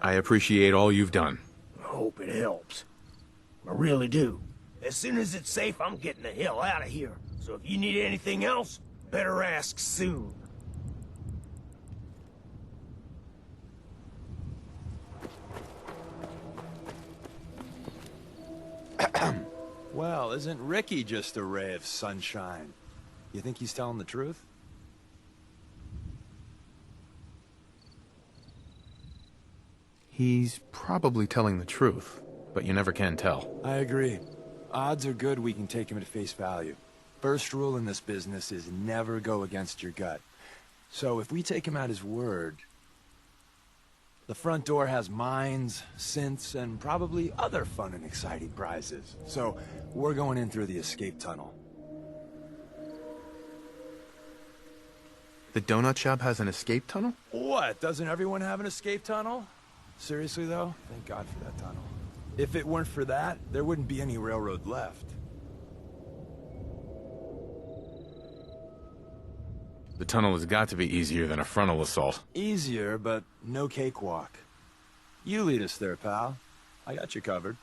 I appreciate all you've done. I hope it helps. I really do. As soon as it's safe, I'm getting the hell out of here. So if you need anything else, better ask soon. Well, isn't Ricky just a ray of sunshine? You think he's telling the truth? He's probably telling the truth, but you never can tell. I agree. Odds are good we can take him at face value. First rule in this business is never go against your gut. So if we take him at his word... The front door has mines, synths, and probably other fun and exciting prizes. So we're going in through the escape tunnel. The donut shop has an escape tunnel? What? Doesn't everyone have an escape tunnel? Seriously, though? Thank God for that tunnel. If it weren't for that, there wouldn't be any railroad left. The tunnel has got to be easier than a frontal assault. Easier, but no cakewalk. You lead us there, pal. I got you covered.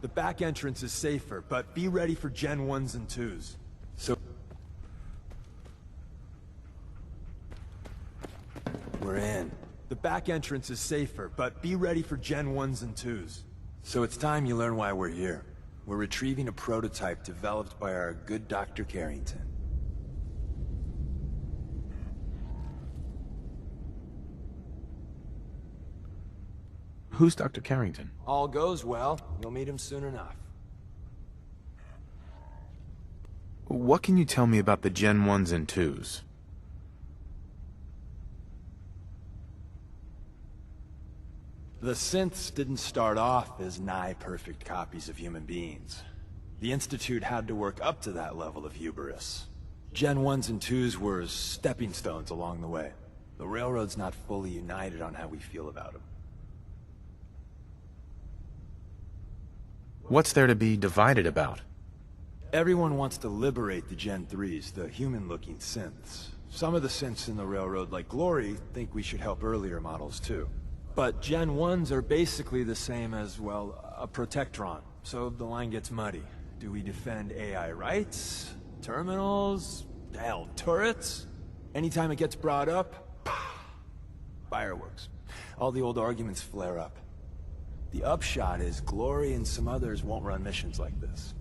The back entrance is safer, but be ready for Gen 1s and 2s. So... We're in. The back entrance is safer, but be ready for Gen 1s and 2s. So it's time you learn why we're here. We're retrieving a prototype developed by our good Dr. Carrington. Who's Dr. Carrington? All goes well, you'll meet him soon enough. What can you tell me about the Gen 1s and 2s? The synths didn't start off as nigh-perfect copies of human beings. The Institute had to work up to that level of hubris. Gen 1s and 2s were stepping stones along the way. The Railroad's not fully united on how we feel about them. What's there to be divided about? Everyone wants to liberate the Gen 3s, the human-looking synths. Some of the synths in the Railroad, like Glory, think we should help earlier models too. But Gen 1s are basically the same as, well, a Protectron, so the line gets muddy. Do we defend AI rights? Terminals? Hell, turrets? Anytime it gets brought up, fireworks. All the old arguments flare up. The upshot is Glory and some others won't run missions like this.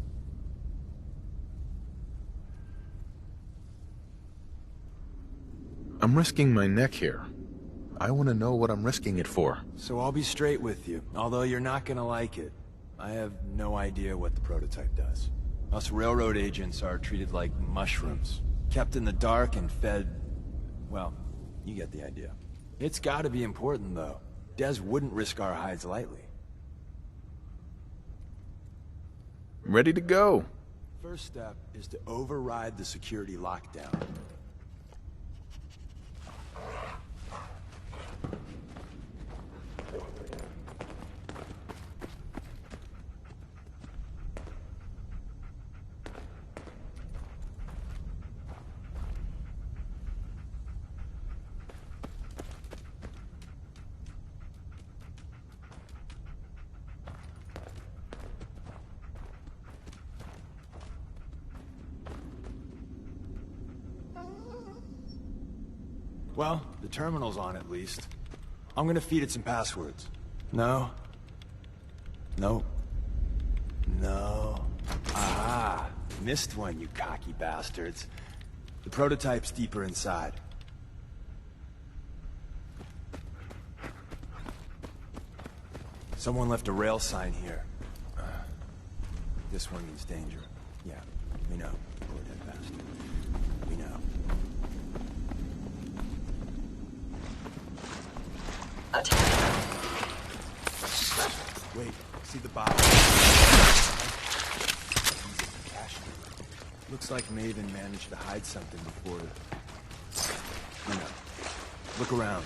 I'm risking my neck here. I want to know what I'm risking it for. So I'll be straight with you, although you're not gonna like it. I have no idea what the prototype does. Us railroad agents are treated like mushrooms, kept in the dark and fed... well, you get the idea. It's gotta be important, though. Des wouldn't risk our hides lightly. Ready to go. First step is to override the security lockdown. Well, the terminal's on at least. I'm gonna feed it some passwords. No. Nope. No. Ah, missed one, you cocky bastards. The prototype's deeper inside. Someone left a rail sign here. This one means danger. Yeah, we know. Poor dead bastard. We know. Wait, see the bottom? Looks like Maven managed to hide something before... you know. Look around.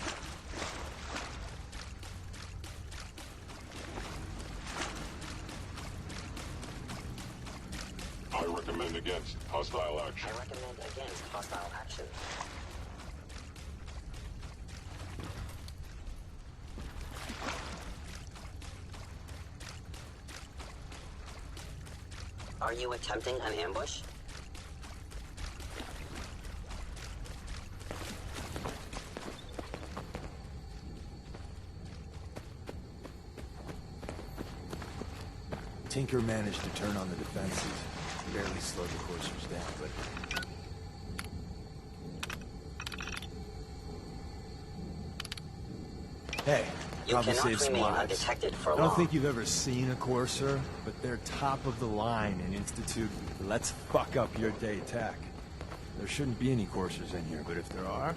I recommend against hostile action. I recommend against hostile action. Are you attempting an ambush? Tinker managed to turn on the defenses. Barely slowed the coursers down, but... Hey, probably saved some lives. Undetected for I don't long. think you've ever seen a courser, but they're top of the line in Institute. Let's fuck up your day tech. There shouldn't be any coursers in here, but if there are...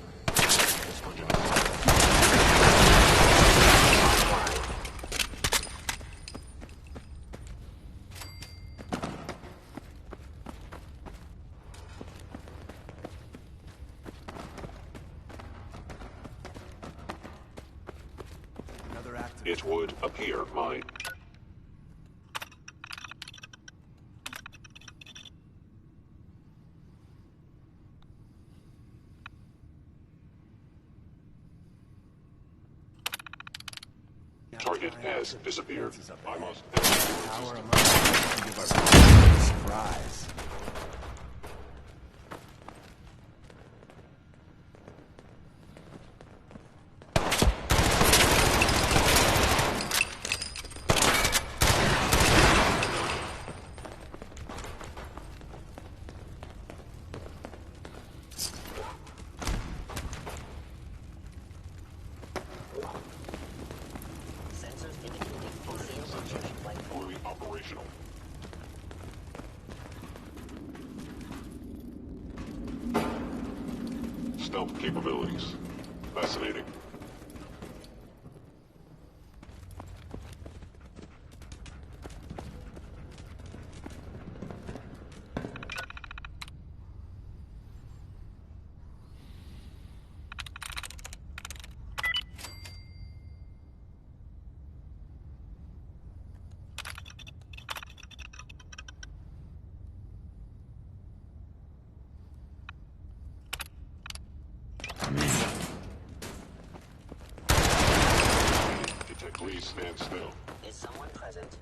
It would appear mine. Target has disappeared. I must... give our surprise. Fully operational. Stealth capabilities. Fascinating. Please stand still. Is someone present?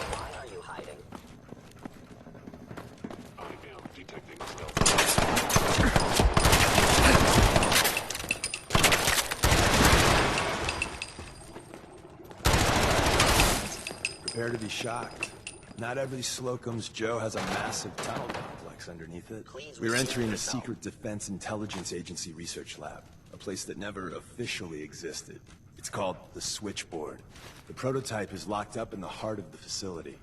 Why are you hiding? I am detecting stealth. Prepare to be shocked. Not every Slocum's Joe has a massive tunnel complex underneath it. Please We're restrain entering a yourself. secret Defense Intelligence Agency research lab, a place that never officially existed. It's called the Switchboard. The prototype is locked up in the heart of the facility.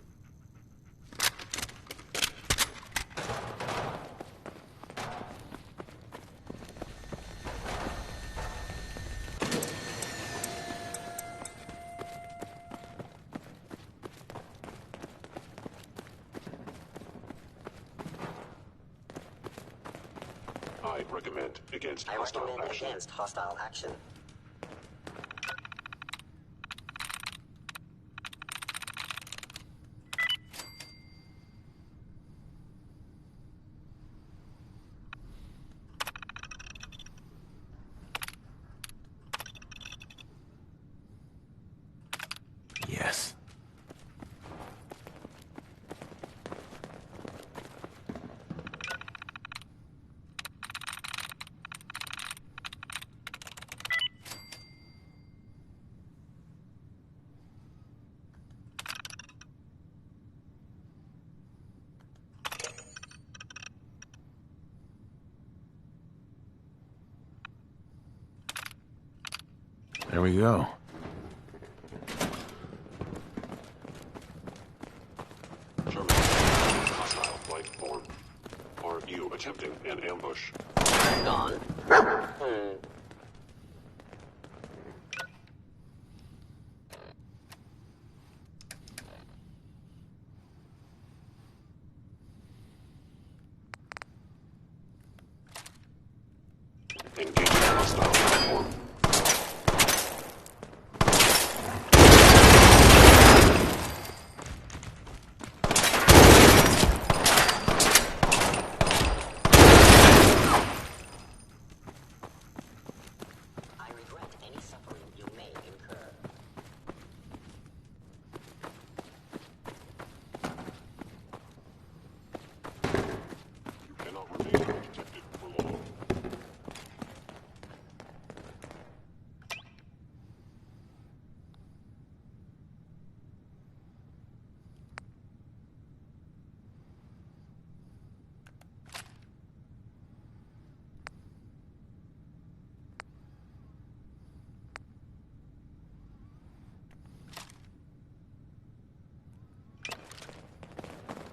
I recommend against I hostile recommend action. against hostile action. Yes. There we go. Hostile flight form. Are you attempting an ambush? Gone. Engaging hostile platform. I regret any suffering you may incur. You cannot remain undetected for long.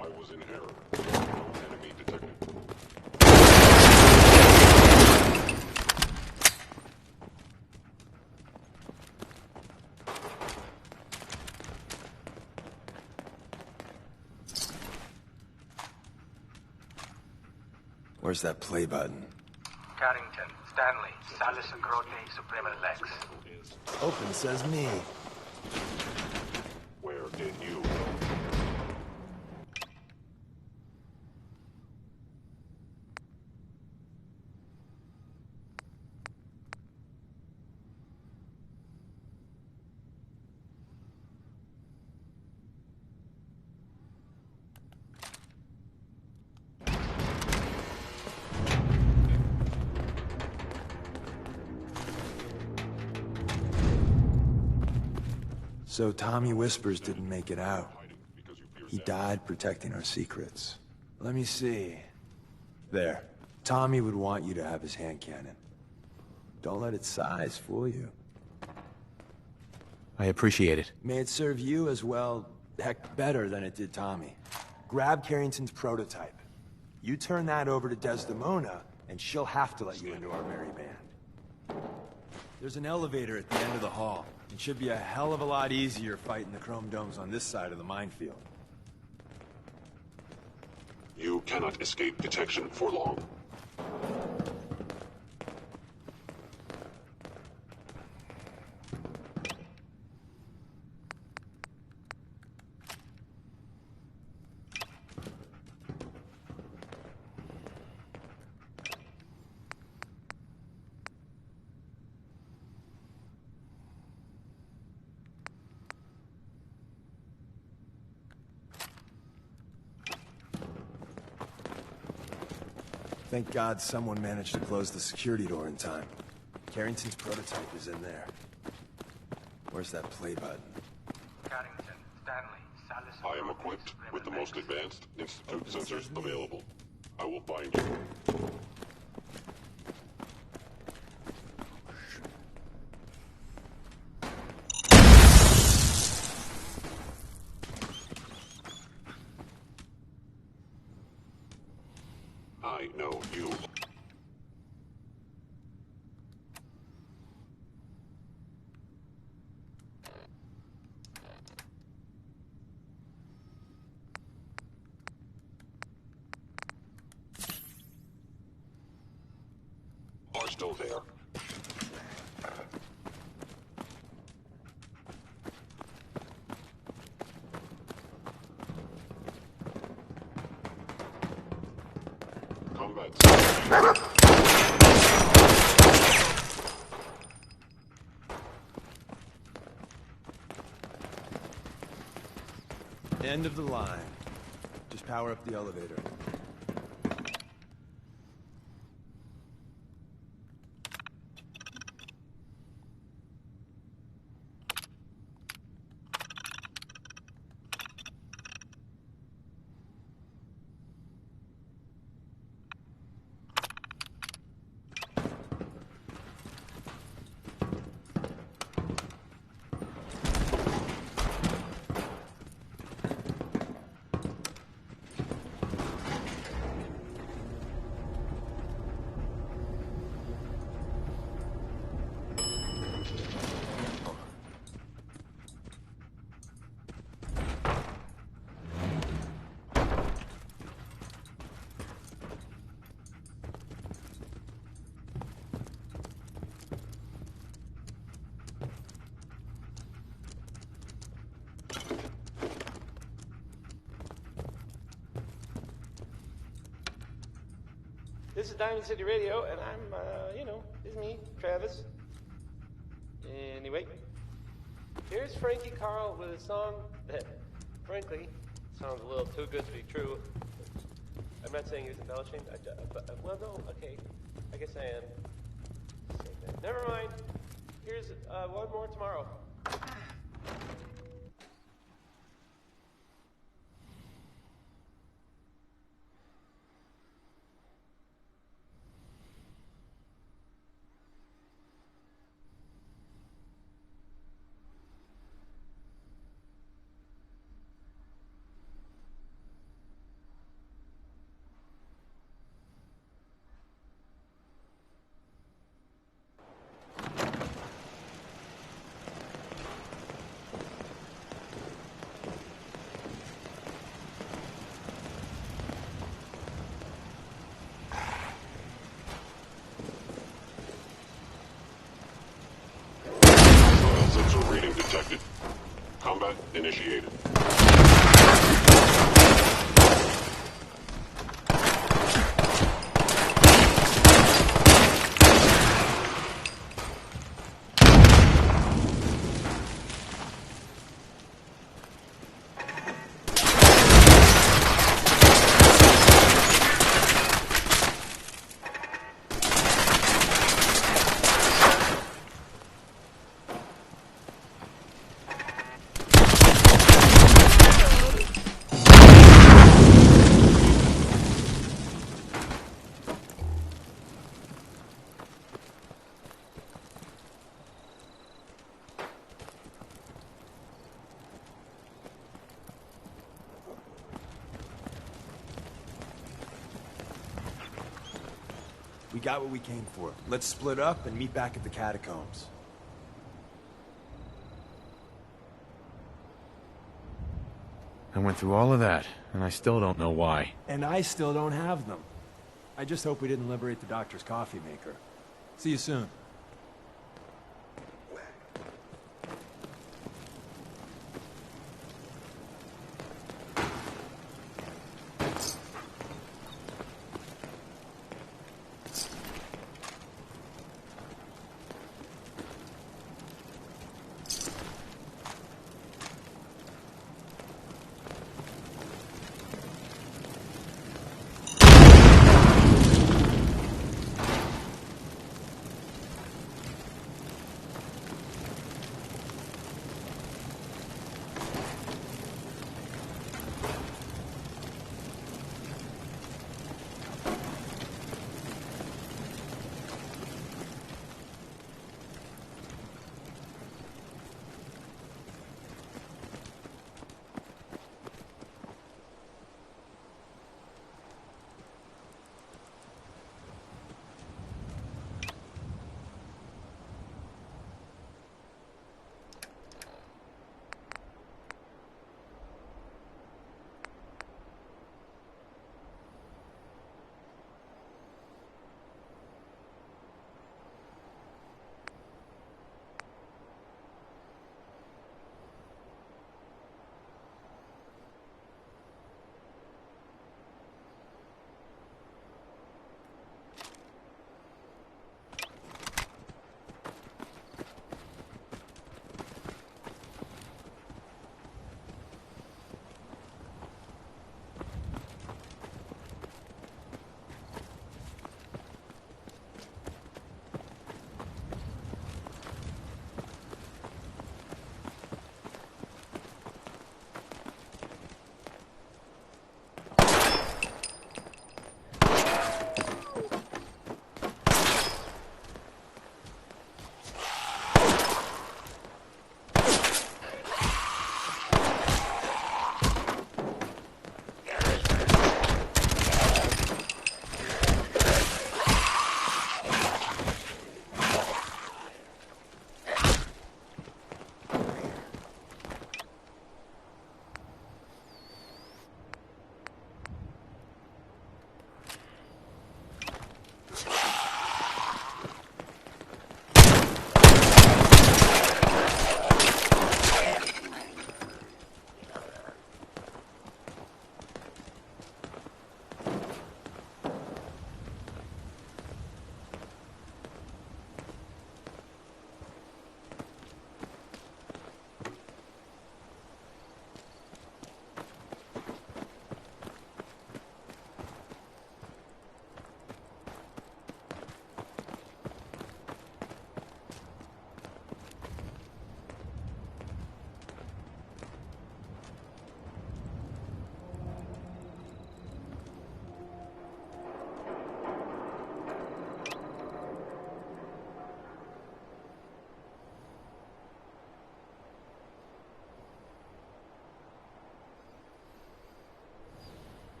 I was in error. No enemy detected. Where's that play button? Carrington, Stanley, Salis Grote, Suprema Lex. Open says me. Where did you? So Tommy Whispers didn't make it out. He died protecting our secrets. Let me see. There. Tommy would want you to have his hand cannon. Don't let its size fool you. I appreciate it. May it serve you as well, heck, better than it did Tommy. Grab Carrington's prototype. You turn that over to Desdemona, and she'll have to let you into our merry band. There's an elevator at the end of the hall. It should be a hell of a lot easier fighting the chrome domes on this side of the minefield. You cannot escape detection for long. Thank God someone managed to close the security door in time. Carrington's prototype is in there. Where's that play button? Carrington, Stanley, I am equipped with the most advanced Institute sensors available. I will find you. I know you. Are still there. End of the line. Just power up the elevator. This is Diamond City Radio, and I'm, it's me, Travis. Anyway, here's Frankie Carl with a song that, frankly, sounds a little too good to be true. I'm not saying he's embellishing, well, no, okay, I guess I am. Never mind. Here's one more tomorrow. Detected. Combat initiated. We got what we came for. Let's split up and meet back at the catacombs. I went through all of that, and I still don't know why. And I still don't have them. I just hope we didn't liberate the doctor's coffee maker. See you soon.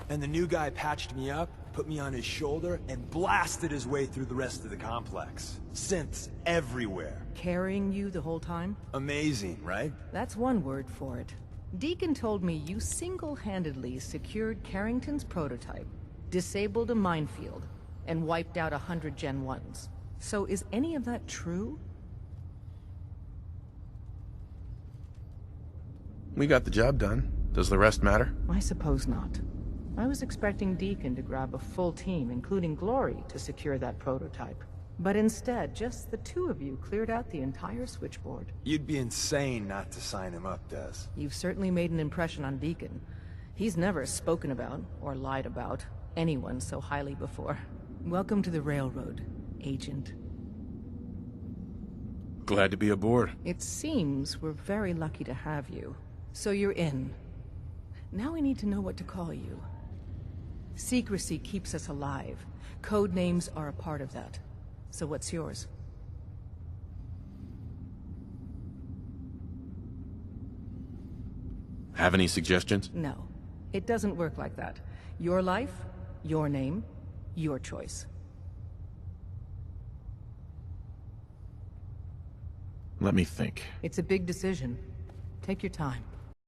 And the new guy patched me up, put me on his shoulder, and blasted his way through the rest of the complex. Synths everywhere. Carrying you the whole time? Amazing, right? That's one word for it. Deacon told me you single-handedly secured Carrington's prototype, disabled a minefield, and wiped out 100 Gen 1s. So is any of that true? We got the job done. Does the rest matter? I suppose not. I was expecting Deacon to grab a full team, including Glory, to secure that prototype. But instead, just the two of you cleared out the entire switchboard. You'd be insane not to sign him up, Des. You've certainly made an impression on Deacon. He's never spoken about, or lied about, anyone so highly before. Welcome to the Railroad, Agent. Glad to be aboard. It seems we're very lucky to have you. So you're in. Now we need to know what to call you. Secrecy keeps us alive. Code names are a part of that. So what's yours? Have any suggestions? No. It doesn't work like that. Your life, your name, your choice. Let me think. It's a big decision. Take your time.